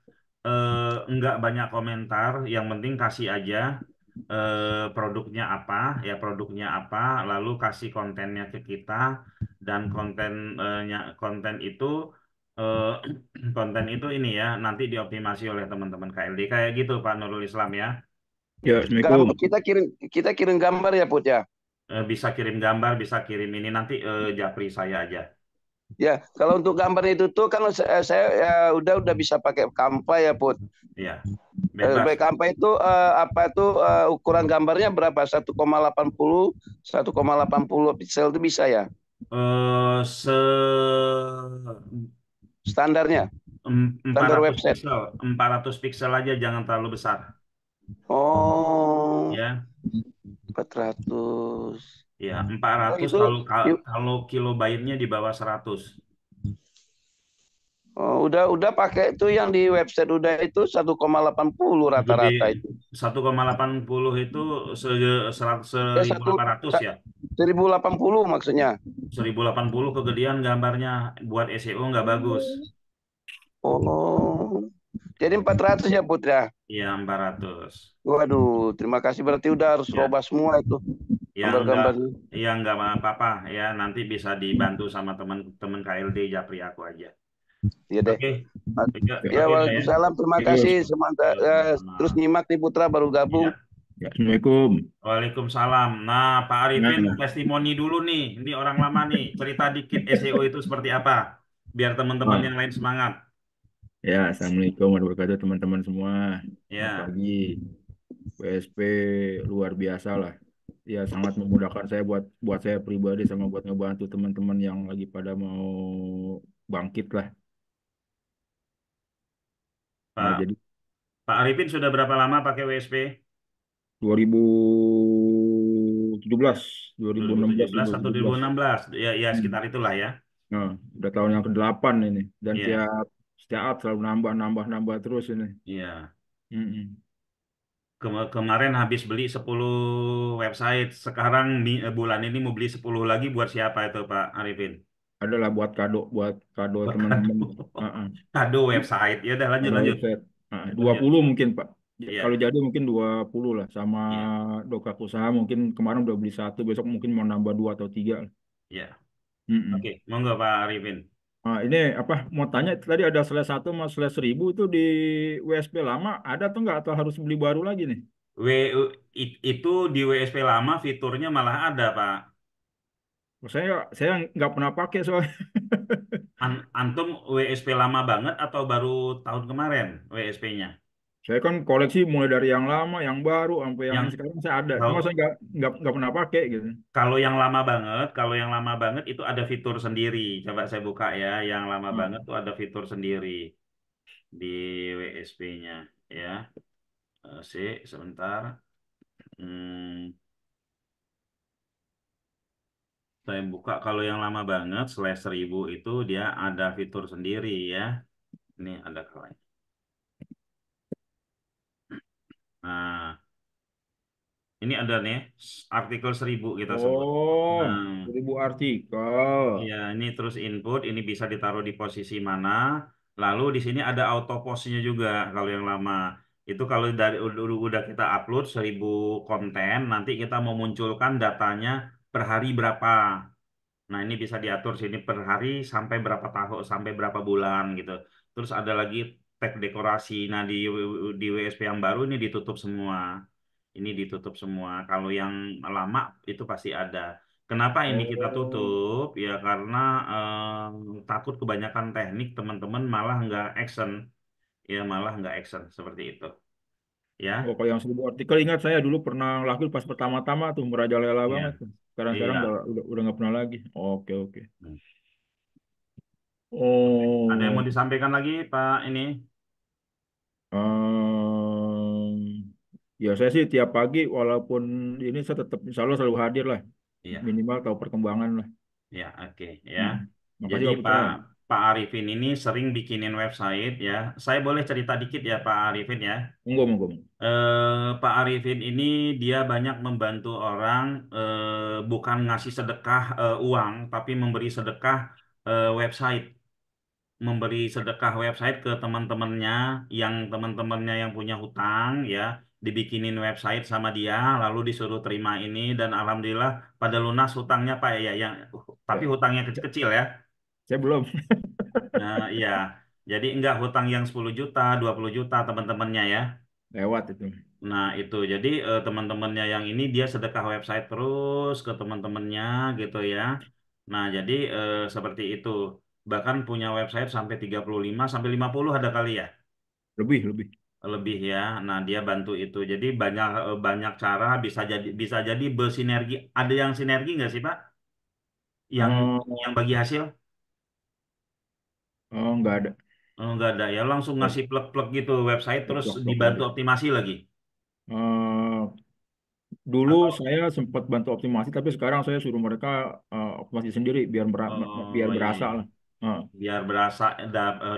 enggak banyak komentar. Yang penting kasih aja produknya apa, ya produknya apa, lalu kasih kontennya ke kita dan konten itu eh, konten itu ini ya nanti dioptimasi oleh teman-teman KLD kayak gitu Pak Nurul Islam ya. Ya, Assalamualaikum. Kita kirim gambar ya Put ya. Bisa kirim gambar, bisa kirim ini nanti japri saya aja. Ya, kalau untuk gambar itu tuh kan saya ya, udah bisa pakai Canva ya Put. Iya, bebas. Baik Canva itu ukuran gambarnya berapa? 1,80 pixel itu bisa ya? Eh, se Standarnya, standar 400 website. pixel, 400 pixel aja, jangan terlalu besar. Oh, Ya, 400. ya Oh, 400 itu kalau kilobyte-nya di bawah 100. udah pakai itu yang di website udah itu 1,80 rata-rata Gede. itu. 1,80 itu 1800 ya. 1080 maksudnya. 1080 kegedean gambarnya buat SEO nggak bagus. Oh. Jadi 400 ya Putra. Iya 400. Waduh, terima kasih berarti udah harus Ya. robah semua itu Ya enggak, gambar-gambarnya. ya enggak apa-apa ya nanti bisa dibantu sama teman-teman KLD Japri aku aja. Iya deh. Oke. Ya, waalaikumsalam. Terima kasih. Terus nyimak nih Putra baru gabung. Ya. Assalamualaikum. Waalaikumsalam. Nah, Pak Arifin testimoni dulu nih. Ini orang lama nih. Cerita dikit SEO itu seperti apa? Biar teman-teman yang lain semangat. Ya, Assalamualaikum warahmatullahi wabarakatuh teman-teman semua. Ya. Selamat pagi. WSP luar biasa lah. Ya, sangat memudahkan saya buat saya pribadi sama buat ngebantu teman-teman yang lagi pada mau bangkit lah. Nah, Pak, jadi Pak Arifin sudah berapa lama pakai WSP? 2017, 2017 atau 2016. 2016? Ya, ya sekitar itulah ya. Nah, udah tahun yang ke-8 ini. Dan Iya. setiap selalu nambah terus ini. Iya. Mm-mm. Kemarin habis beli 10 website. Sekarang bulan ini mau beli 10 lagi buat siapa itu Pak Arifin? Adalah buat kado Buat teman-teman. kado website. Ya udah lanjut. Website. 20 mungkin Pak. Iya. Kalau jadi mungkin 20 lah. Sama Iya. Dokak Usaha mungkin kemarin udah beli 1. Besok mungkin mau nambah 2 atau 3. Iya. Mm-mm. Oke, monggo Pak Arifin. Nah, ini apa mau tanya tadi ada /1 sama /1000 itu di WSP lama ada atau enggak atau harus beli baru lagi nih? Itu di WSP lama fiturnya malah ada Pak. Saya nggak pernah pakai soalnya. Antum WSP lama banget atau baru tahun kemarin WSP-nya? Saya kan koleksi mulai dari yang lama, yang baru, sampai yang Yang sekarang saya ada. Cuma kalau saya nggak pernah pakai gitu. kalau yang lama banget itu ada fitur sendiri. Coba saya buka ya. Yang lama banget tuh ada fitur sendiri di WSP-nya ya. Sebentar. Hmm, saya buka kalau yang lama banget /1000 itu dia ada fitur sendiri ya. Ini ada kalanya. Nah, ini ada nih artikel 1000 kita sebut. Oh, Nah, 1000 artikel. iya, ini terus input, ini bisa ditaruh di posisi mana. Lalu di sini ada auto post-nya juga kalau yang lama. Itu kalau dari udah kita upload 1000 konten, nanti kita mau munculkan datanya per hari berapa. Nah, ini bisa diatur sini per hari sampai berapa tahun, sampai berapa bulan gitu. Terus ada lagi tag dekorasi. Nah, di WSP yang baru ini ditutup semua. Ini ditutup semua. Kalau yang lama itu pasti ada. Kenapa ini kita tutup? Ya karena takut kebanyakan teknik teman-teman malah nggak action. Ya malah nggak action seperti itu. Ya. Oh, kalau yang 1000 artikel ingat saya dulu pernah lakuin pas pertama-tama tuh merajalela Iya. banget tuh. Sekarang Iya. udah nggak pernah lagi. Oke. Hmm. Ada yang Oh. mau disampaikan lagi, Pak ini? Ya saya sih tiap pagi walaupun ini saya tetap insya Allah selalu hadir lah. Iya. Minimal tahu perkembangan lah. Ya, oke ya. Makasih Jadi Pak Putra. Pak Arifin ini sering bikinin website ya. Saya boleh cerita dikit ya Pak Arifin ya. Monggo. Pak Arifin ini dia banyak membantu orang, bukan ngasih sedekah uang, tapi memberi sedekah website, memberi sedekah website ke teman-temannya, yang teman-temannya yang punya hutang ya, dibikinin website sama dia, lalu disuruh terima ini, dan alhamdulillah pada lunas hutangnya Pak ya, yang tapi Ya, hutangnya kecil-kecil ya. saya belum Nah, iya. Jadi enggak hutang yang 10 juta, 20 juta teman-temannya ya. lewat itu. Nah, itu. Jadi teman-temannya yang ini dia sedekah website terus ke teman-temannya gitu ya. Nah, jadi seperti itu. Bahkan punya website sampai 35 sampai 50 ada kali ya. Lebih. Lebih ya. Nah, dia bantu itu. Jadi banyak banyak cara bisa jadi bersinergi. Ada yang sinergi nggak sih, Pak? Yang Oh, yang bagi hasil? oh, nggak ada. Oh, nggak ada ya. Langsung Oh, ngasih plug-plug gitu website terus plok-plok dibantu aja. optimasi lagi. Eh, Dulu Atau saya sempat bantu optimasi, tapi sekarang saya suruh mereka optimasi sendiri biar oh iya berasa iya. lah. Eh, Biar berasa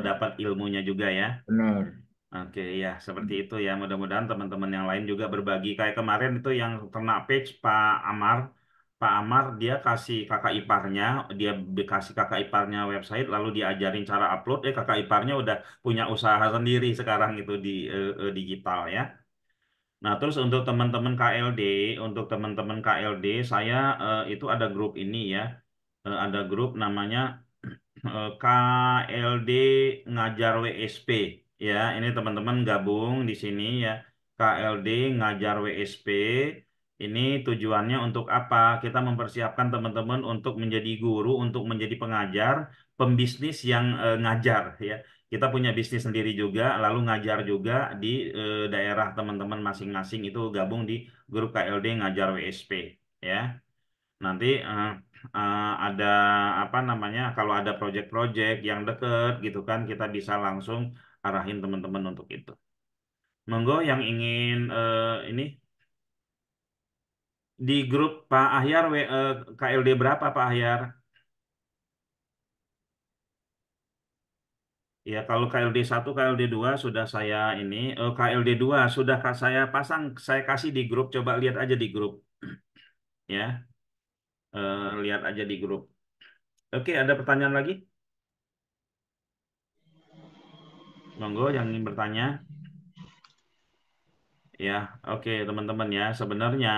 dapat ilmunya juga ya. Benar. Oke ya, seperti itu ya. Mudah-mudahan teman-teman yang lain juga berbagi. Kayak kemarin itu yang kena page Pak Amar. Pak Amar dia kasih kakak iparnya, dia kasih kakak iparnya website, lalu diajarin cara upload. Kakak iparnya udah punya usaha sendiri sekarang itu di digital ya. Nah, terus untuk teman-teman KLD, saya itu ada grup ini ya. Ada grup namanya KLD Ngajar WSP ya. Ini teman-teman gabung di sini ya. KLD Ngajar WSP. Ini tujuannya untuk apa? Kita mempersiapkan teman-teman untuk menjadi guru, untuk menjadi pengajar, pembisnis yang ngajar ya. Kita punya bisnis sendiri juga, lalu ngajar juga di daerah teman-teman masing-masing itu gabung di grup KLD Ngajar WSP ya. Nanti ada apa namanya, kalau ada project-project yang deket gitu kan, kita bisa langsung arahin teman-teman untuk itu. Monggo yang ingin ini di grup Pak Ahyar, KLD berapa Pak Ahyar? Ya, kalau KLD 1, KLD 2 sudah saya ini, KLD 2 sudah saya pasang, saya kasih di grup, coba lihat aja di grup ya. Lihat aja di grup. Oke, ada pertanyaan lagi? Monggo yang ingin bertanya. Ya, oke teman-teman ya. Sebenarnya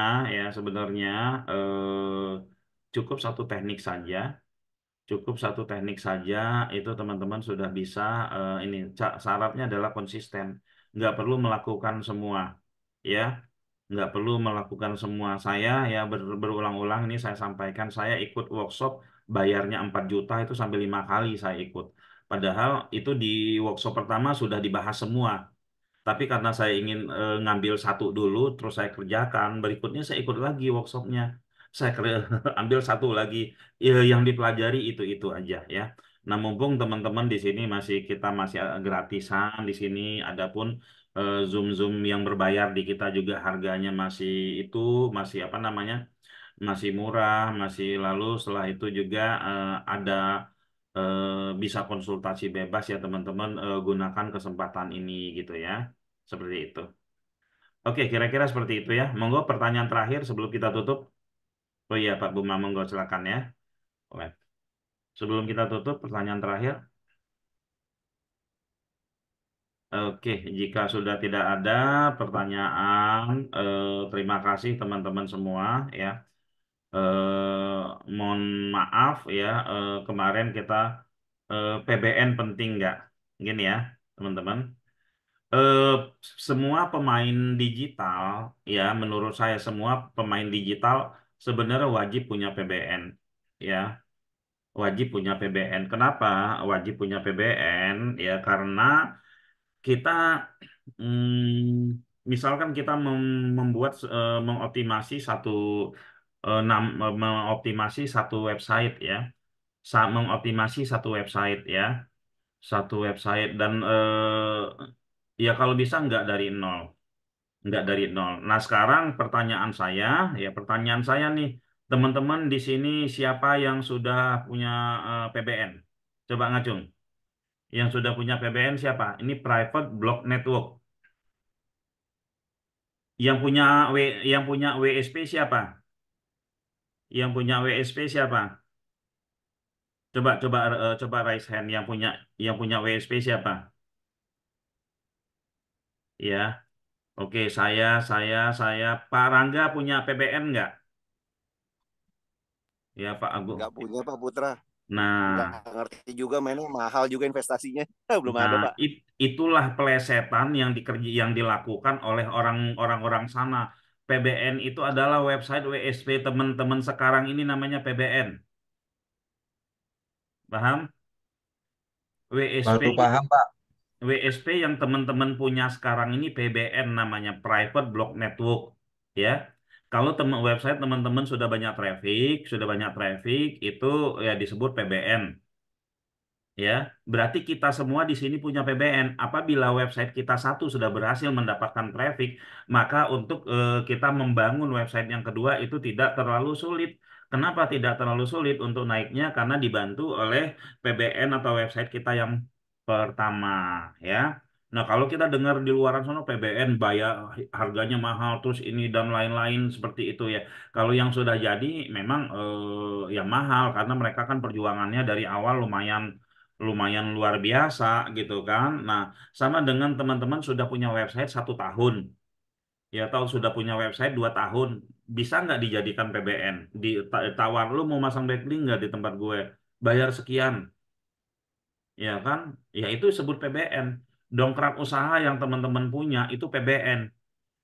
cukup satu teknik saja, cukup satu teknik saja itu teman-teman sudah bisa ini syaratnya adalah konsisten. Nggak perlu melakukan semua, ya. Nggak perlu melakukan semua. Saya ya berulang-ulang ini saya sampaikan. Saya ikut workshop bayarnya 4 juta itu sampai 5 kali saya ikut. Padahal itu di workshop pertama sudah dibahas semua. Tapi karena saya ingin ngambil satu dulu, terus saya kerjakan, berikutnya saya ikut lagi workshopnya. Saya ambil satu lagi, ya, yang dipelajari itu aja ya. Nah, mumpung teman-teman di sini kita masih gratisan di sini, adapun Zoom-Zoom yang berbayar di kita juga harganya masih apa namanya, masih murah, masih lalu setelah itu juga ada bisa konsultasi bebas ya teman-teman, gunakan kesempatan ini gitu ya. Seperti itu. Oke, kira-kira seperti itu ya. Monggo pertanyaan terakhir sebelum kita tutup. Oh iya Pak Buma, monggo silakan ya. Oke. Sebelum kita tutup, pertanyaan terakhir. Oke, jika sudah tidak ada pertanyaan, terima kasih teman-teman semua ya. Mohon maaf ya, kemarin kita PBN penting nggak? Gini ya, teman-teman. eh, Semua pemain digital, ya menurut saya semua pemain digital sebenarnya wajib punya PBN, ya wajib punya PBN. Kenapa wajib punya PBN? Ya karena kita, misalkan kita mengoptimasi mengoptimasi satu website ya, mengoptimasi satu website dan ya kalau bisa nggak dari nol. Nah, sekarang pertanyaan saya nih, teman-teman di sini siapa yang sudah punya PBN? Coba ngacung. Yang sudah punya PBN siapa? Ini private block network. Yang punya yang punya WSP siapa? Yang punya WSP siapa? Coba raise hand yang punya WSP siapa? Ya, oke, saya. Pak Rangga punya PBN nggak? Ya, Pak Agung. Nggak punya Pak Putra. Nggak Nah, ngerti juga mainnya mahal juga investasinya. Belum ada nah Pak. itulah pelesetan yang dilakukan oleh orang-orang sana. PBN itu adalah website WSP teman-teman sekarang ini namanya PBN. Paham? Baru WSP paham, Pak. WSP yang teman-teman punya sekarang ini PBN namanya Private Block Network, ya. Kalau website teman-teman sudah banyak traffic itu ya disebut PBN. Ya, berarti kita semua di sini punya PBN. Apabila website kita satu sudah berhasil mendapatkan traffic, maka untuk kita membangun website yang kedua itu tidak terlalu sulit. Kenapa tidak terlalu sulit untuk naiknya? Karena dibantu oleh PBN atau website kita yang pertama, ya. Nah, kalau kita dengar di luaran sana PBN bayar harganya mahal, terus ini dan lain-lain seperti itu ya. Kalau yang sudah jadi memang ya mahal karena mereka kan perjuangannya dari awal lumayan lumayan luar biasa gitu kan. Nah, sama dengan teman-teman sudah punya website 1 tahun, ya tahu sudah punya website 2 tahun, bisa nggak dijadikan PBN? Tawar lu mau masang backlink nggak di tempat gue? Bayar sekian, ya kan? Ya itu disebut PBN. Dongkrak usaha yang teman-teman punya itu PBN.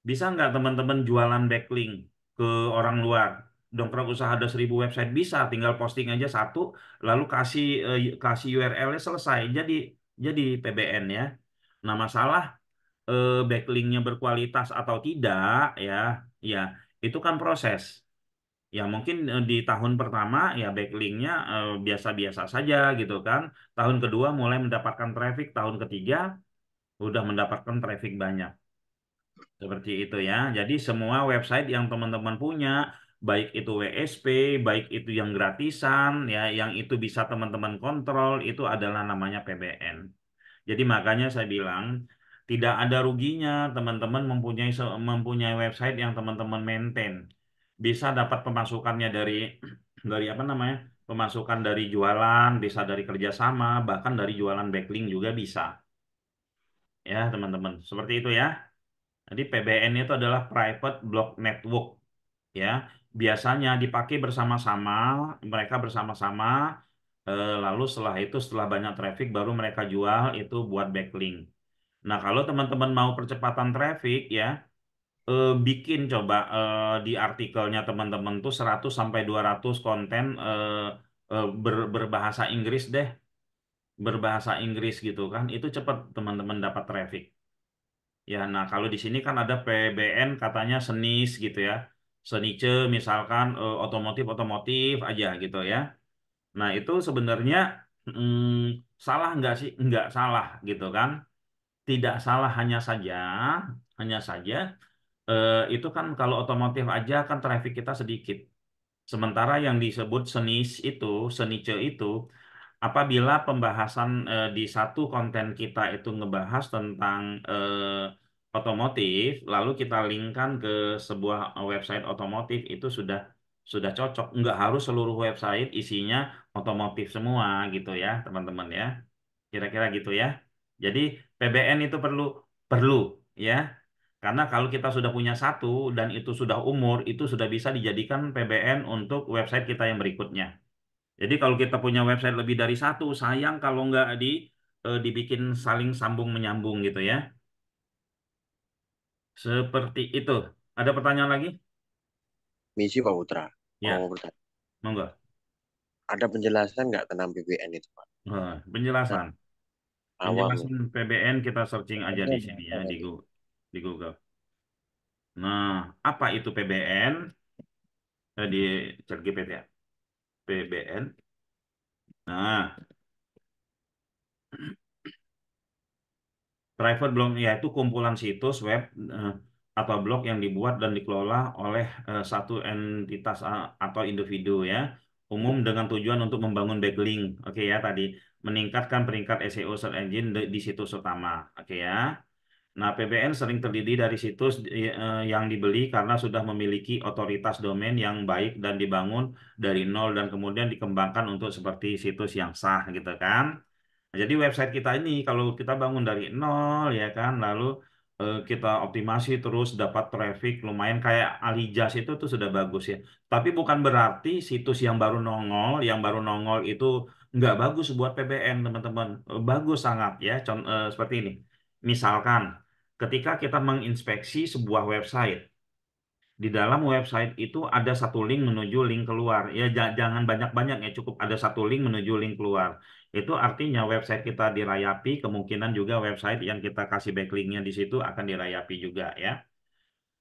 Bisa nggak teman-teman jualan backlink ke orang luar? Dongkrak usaha ada 1.000 website bisa, tinggal posting aja satu, lalu kasih URL-nya selesai. Jadi PBN ya. Nah masalah backlinknya berkualitas atau tidak ya, ya itu kan proses. Ya mungkin di tahun pertama ya backlinknya biasa-biasa saja gitu kan. Tahun kedua mulai mendapatkan traffic, tahun ketiga udah mendapatkan traffic banyak. Seperti itu ya. Jadi semua website yang teman-teman punya, baik itu WSP, baik itu yang gratisan, ya, yang itu bisa teman-teman kontrol, itu adalah namanya PBN. Jadi makanya saya bilang tidak ada ruginya teman-teman mempunyai website yang teman-teman maintain. Bisa dapat pemasukannya dari dari apa namanya? Pemasukan dari jualan, bisa dari kerjasama, bahkan dari jualan backlink juga bisa. Ya, teman-teman. Seperti itu ya. Jadi PBN itu adalah Private Block Network, ya. Biasanya dipakai bersama-sama, mereka bersama-sama, lalu setelah banyak traffic baru mereka jual itu buat backlink. Nah, kalau teman-teman mau percepatan traffic ya, bikin coba di artikelnya teman-teman tuh 100 sampai 200 konten berbahasa Inggris deh, berbahasa Inggris gitu kan. Itu cepat teman-teman dapat traffic. Ya, nah kalau di sini kan ada PBN katanya senis gitu ya. Senice misalkan otomotif aja gitu ya. Nah, itu sebenarnya salah nggak sih? Nggak salah gitu kan. Tidak salah hanya saja itu kan kalau otomotif aja kan traffic kita sedikit. Sementara yang disebut senice itu apabila pembahasan di satu konten kita itu ngebahas tentang otomotif, lalu kita linkkan ke sebuah website otomotif itu sudah cocok. Nggak harus seluruh website isinya otomotif semua gitu ya, teman-teman ya. Kira-kira gitu ya. Jadi PBN itu perlu perlu ya. Karena kalau kita sudah punya satu dan itu sudah umur, itu sudah bisa dijadikan PBN untuk website kita yang berikutnya. Jadi kalau kita punya website lebih dari satu, sayang kalau nggak dibikin saling sambung menyambung gitu ya. Seperti itu. Ada pertanyaan lagi? Misi Pak Putra. Mau Ya, bertanya. monggo. Ada penjelasan nggak tentang BBN itu Pak? Penjelasan. Awam. Penjelasan PBN kita searching aja di sini ya di Google. Nah, apa itu PBN? Di ChatGPT ya. PBN. Nah, private blog yaitu kumpulan situs web atau blog yang dibuat dan dikelola oleh satu entitas atau individu ya, umum dengan tujuan untuk membangun backlink. Oke ya tadi meningkatkan peringkat SEO search engine di situs utama. Oke ya. Nah, PBN sering terdiri dari situs yang dibeli karena sudah memiliki otoritas domain yang baik dan dibangun dari nol dan kemudian dikembangkan untuk seperti situs yang sah gitu kan. Nah, jadi website kita ini kalau kita bangun dari nol ya kan, lalu kita optimasi terus dapat traffic lumayan kayak Alijaz itu tuh sudah bagus ya. Tapi bukan berarti situs yang baru nongol itu nggak bagus buat PBN teman-teman. Bagus sangat ya. Seperti ini. Misalkan ketika kita menginspeksi sebuah website, di dalam website itu ada satu link menuju link keluar. Ya jangan banyak-banyak ya, cukup ada satu link menuju link keluar. Itu artinya website kita dirayapi, kemungkinan juga website yang kita kasih backlinknya di situ akan dirayapi juga ya.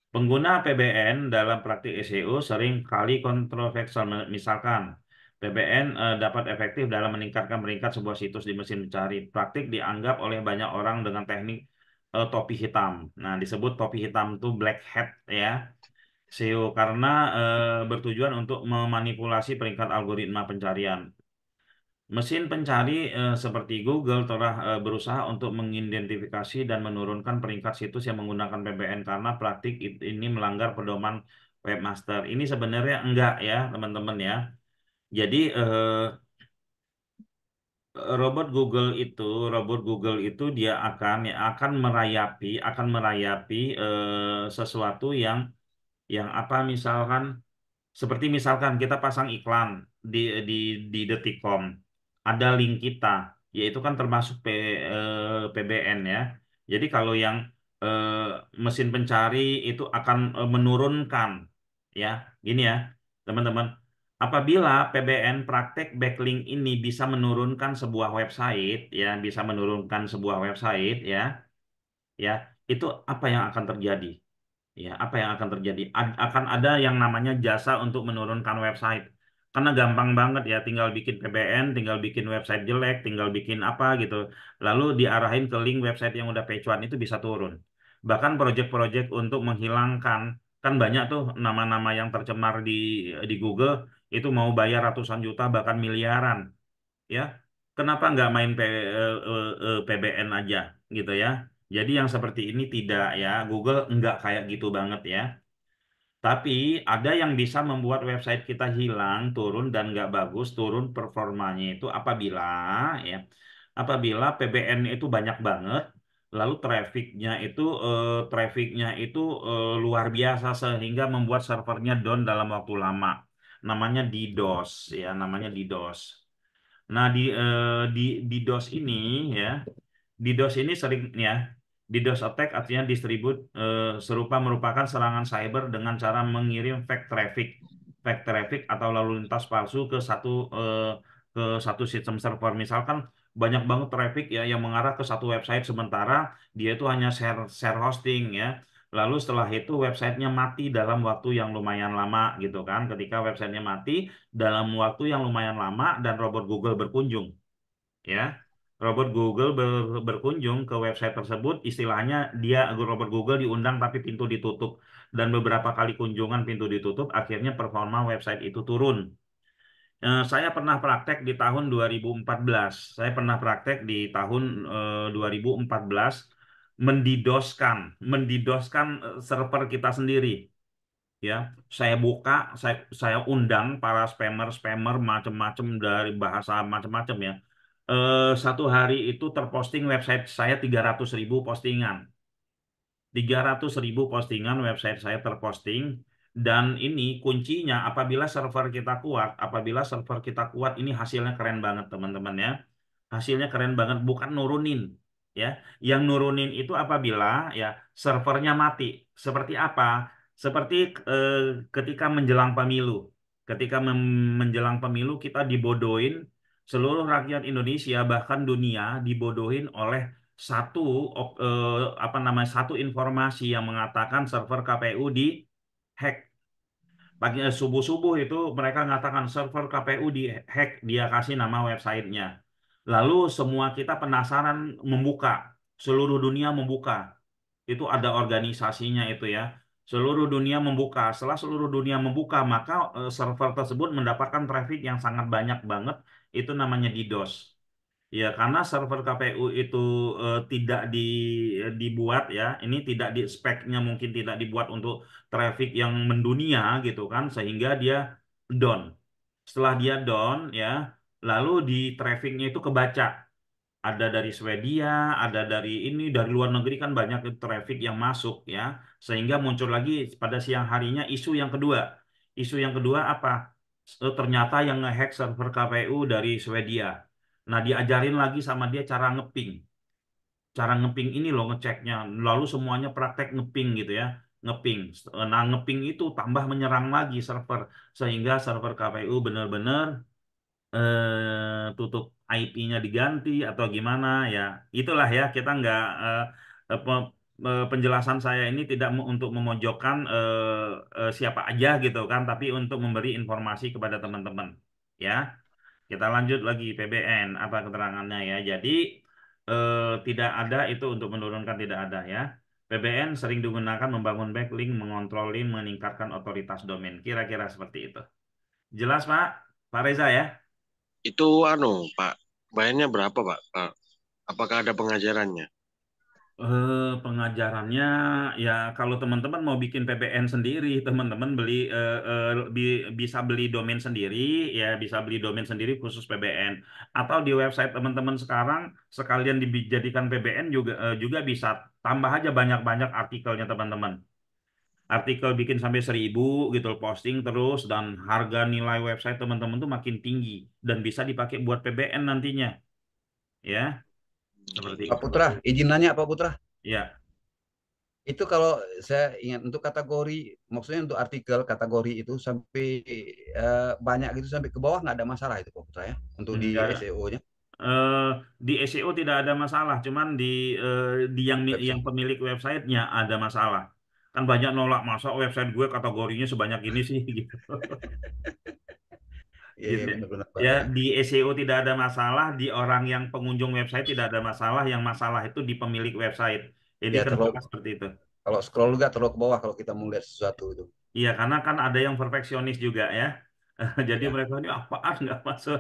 Pengguna PBN dalam praktik SEO sering kali kontroversial. Misalkan PBN dapat efektif dalam meningkatkan peringkat sebuah situs di mesin mencari. Praktik dianggap oleh banyak orang dengan teknik topi hitam. Nah, disebut topi hitam itu black hat ya. SEO karena bertujuan untuk memanipulasi peringkat algoritma pencarian. Mesin pencari seperti Google telah berusaha untuk mengidentifikasi dan menurunkan peringkat situs yang menggunakan PBN karena praktik ini melanggar pedoman webmaster. Ini sebenarnya enggak ya, teman-teman ya. Jadi robot Google itu dia akan merayapi sesuatu yang apa misalkan seperti misalkan kita pasang iklan di di di Detikcom, ada link kita, yaitu kan termasuk PBN ya. Jadi kalau yang eh, mesin pencari itu akan menurunkan, ya, gini ya, teman-teman. Apabila PBN praktek backlink ini bisa menurunkan sebuah website, ya, bisa menurunkan sebuah website, ya, itu apa yang akan terjadi? Ya, apa yang akan terjadi? Akan ada yang namanya jasa untuk menurunkan website. Karena gampang banget ya, tinggal bikin PBN, tinggal bikin website jelek, tinggal bikin apa gitu. Lalu diarahin ke link website yang udah pecuan itu bisa turun. Bahkan proyek-proyek untuk menghilangkan, kan banyak tuh nama-nama yang tercemar di Google, itu mau bayar ratusan juta, bahkan miliaran. Ya, kenapa nggak main PBN aja gitu ya? Jadi yang seperti ini tidak ya, Google nggak kayak gitu banget ya. Tapi ada yang bisa membuat website kita hilang, turun dan nggak bagus, turun performanya itu ya, apabila PBN itu banyak banget, lalu trafficnya itu luar biasa sehingga membuat servernya down dalam waktu lama. Namanya DDoS ya, namanya DDoS. Nah, di DOS ini ya, DDoS ini sering ya, DDoS attack artinya serupa merupakan serangan cyber dengan cara mengirim fake traffic atau lalu lintas palsu ke satu sistem server. Misalkan banyak banget traffic ya yang mengarah ke satu website sementara dia itu hanya share hosting ya. Lalu setelah itu websitenya mati dalam waktu yang lumayan lama gitu kan. Ketika websitenya mati dalam waktu yang lumayan lama dan robot Google berkunjung ya. Robot Google berkunjung ke website tersebut, istilahnya robot Google diundang tapi pintu ditutup dan beberapa kali kunjungan pintu ditutup, akhirnya performa website itu turun. Saya pernah praktek di tahun 2014. Saya pernah praktek di tahun 2014 mendidoskan server kita sendiri. Ya, saya buka, saya undang para spammer macam-macam dari bahasa macam-macam ya. Satu hari itu terposting website saya 300.000 postingan. 300.000 postingan website saya terposting. Dan ini kuncinya apabila server kita kuat ini hasilnya keren banget teman-teman ya. Hasilnya keren banget, bukan nurunin ya. Yang nurunin itu apabila ya servernya mati. Seperti apa? Seperti eh, ketika menjelang pemilu. Ketika menjelang pemilu kita dibodohin, seluruh rakyat Indonesia bahkan dunia dibodohin oleh satu satu informasi yang mengatakan server KPU di hack. Pagi subuh-subuh itu mereka mengatakan server KPU di hack, dia kasih nama websitenya. Lalu semua kita penasaran membuka, seluruh dunia membuka. Itu ada organisasinya itu ya. Seluruh dunia membuka. Setelah seluruh dunia membuka, maka server tersebut mendapatkan traffic yang sangat banyak banget. Itu namanya DDoS. Ya, karena server KPU itu tidak dibuat ya, ini tidak di speknya mungkin tidak dibuat untuk traffic yang mendunia gitu kan, sehingga dia down. Setelah dia down ya, lalu di trafficnya itu kebaca. Ada dari Swedia, ada dari ini, dari luar negeri kan banyak traffic yang masuk ya, sehingga muncul lagi pada siang harinya isu yang kedua. Isu yang kedua apa? Ternyata yang ngehack server KPU dari Swedia. Nah, diajarin lagi sama dia cara ngeping. Cara ngeping ini loh ngeceknya. Lalu semuanya praktek ngeping gitu ya. Ngeping. Nah, ngeping itu tambah menyerang lagi server. Sehingga server KPU benar-benar tutup IP-nya diganti atau gimana ya. Itulah ya, kita nggak penjelasan saya ini tidak untuk memojokkan siapa aja gitu kan, tapi untuk memberi informasi kepada teman-teman. Ya. Kita lanjut lagi PBN apa keterangannya ya. Jadi tidak ada itu untuk menurunkan, tidak ada ya. PBN sering digunakan membangun backlink, mengontrol link, meningkatkan otoritas domain. Kira-kira seperti itu. Jelas Pak? Pak Reza ya? Itu Pak, bayarnya berapa Pak? Apakah ada pengajarannya? Pengajarannya ya kalau teman-teman mau bikin PBN sendiri, teman-teman bisa beli domain sendiri, ya bisa beli domain sendiri khusus PBN. Atau di website teman-teman sekarang sekalian dijadikan PBN juga bisa. Tambah aja banyak-banyak artikelnya teman-teman. Artikel bikin sampai 1000 gitu posting terus, dan harga nilai website teman-teman tuh makin tinggi dan bisa dipakai buat PBN nantinya, ya seperti Pak itu. Putra, izin nanya Pak Putra. Ya. Itu kalau saya ingat untuk kategori, maksudnya untuk artikel kategori itu sampai banyak gitu sampai ke bawah nggak ada masalah itu Pak Putra ya untuk di Enggak. SEO-nya. Di SEO tidak ada masalah, cuman di yang Website. pemilik websitenya ada masalah. Kan banyak nolak, masa website gue kategorinya sebanyak ini sih gitu. Iya, Gitu. iya benar-benar Pak Ya, ya. di SEO tidak ada masalah, di orang yang pengunjung website tidak ada masalah, yang masalah itu di pemilik website. Jadi Ya terlalu, kenapa seperti itu? kalau scroll juga terlalu ke bawah kalau kita mau lihat sesuatu itu. Iya, karena kan ada yang perfeksionis juga ya. Jadi Ya. mereka ini apaan nggak masuk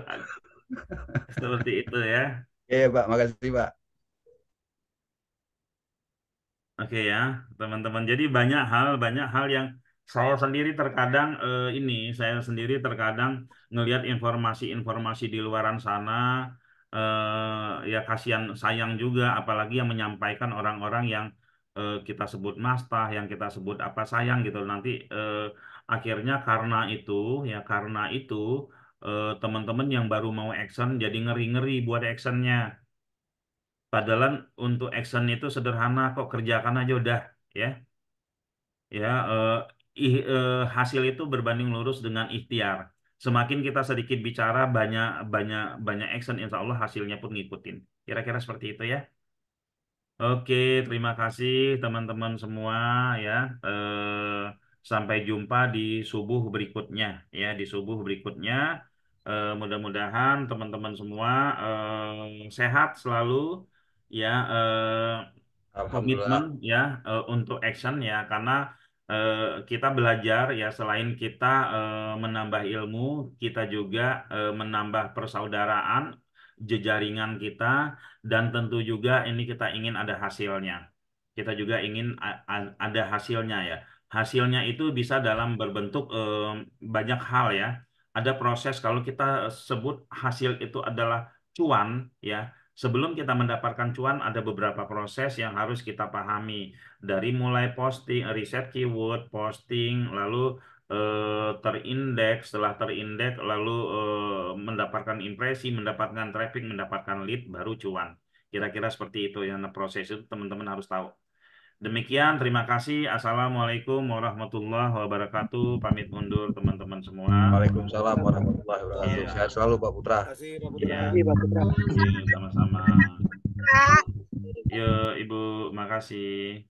seperti itu ya. Iya Pak, makasih Pak. Oke ya, teman-teman. Jadi banyak hal yang saya sendiri terkadang ngelihat informasi-informasi di luaran sana, ya kasihan sayang juga, apalagi yang menyampaikan orang-orang yang kita sebut mastah, yang kita sebut apa sayang gitu. Nanti akhirnya karena itu teman-teman yang baru mau action jadi ngeri-ngeri buat actionnya. Padahal untuk action itu sederhana kok, kerjakan aja udah ya. Ya hasil itu berbanding lurus dengan ikhtiar. Semakin kita sedikit bicara, banyak banyak banyak action, insya Allah hasilnya pun ngikutin. Kira-kira seperti itu ya. Oke, terima kasih teman-teman semua ya. Sampai jumpa di subuh berikutnya ya, di subuh berikutnya. Mudah-mudahan teman-teman semua sehat selalu ya. Komitmen Alhamdulillah. ya untuk action ya, karena eh, kita belajar ya, selain kita menambah ilmu, kita juga menambah persaudaraan, jejaringan kita, dan tentu juga ini kita ingin ada hasilnya. Kita juga ingin ada hasilnya ya. Hasilnya itu bisa dalam berbentuk banyak hal ya. Ada proses, kalau kita sebut hasil itu adalah cuan ya. Sebelum kita mendapatkan cuan, ada beberapa proses yang harus kita pahami. Dari mulai posting, riset keyword, posting, lalu terindeks, setelah terindeks, lalu mendapatkan impresi, mendapatkan traffic, mendapatkan lead, baru cuan. Kira-kira seperti itu ya. Nah, proses itu teman-teman harus tahu. Demikian, terima kasih. Assalamualaikum warahmatullahi wabarakatuh. Pamit undur teman-teman semua. Waalaikumsalam warahmatullahi wabarakatuh. Iya. Sehat selalu Pak Putra. Terima kasih Pak Iya. Putra. Iya, sama-sama. Yuk, Ibu, makasih.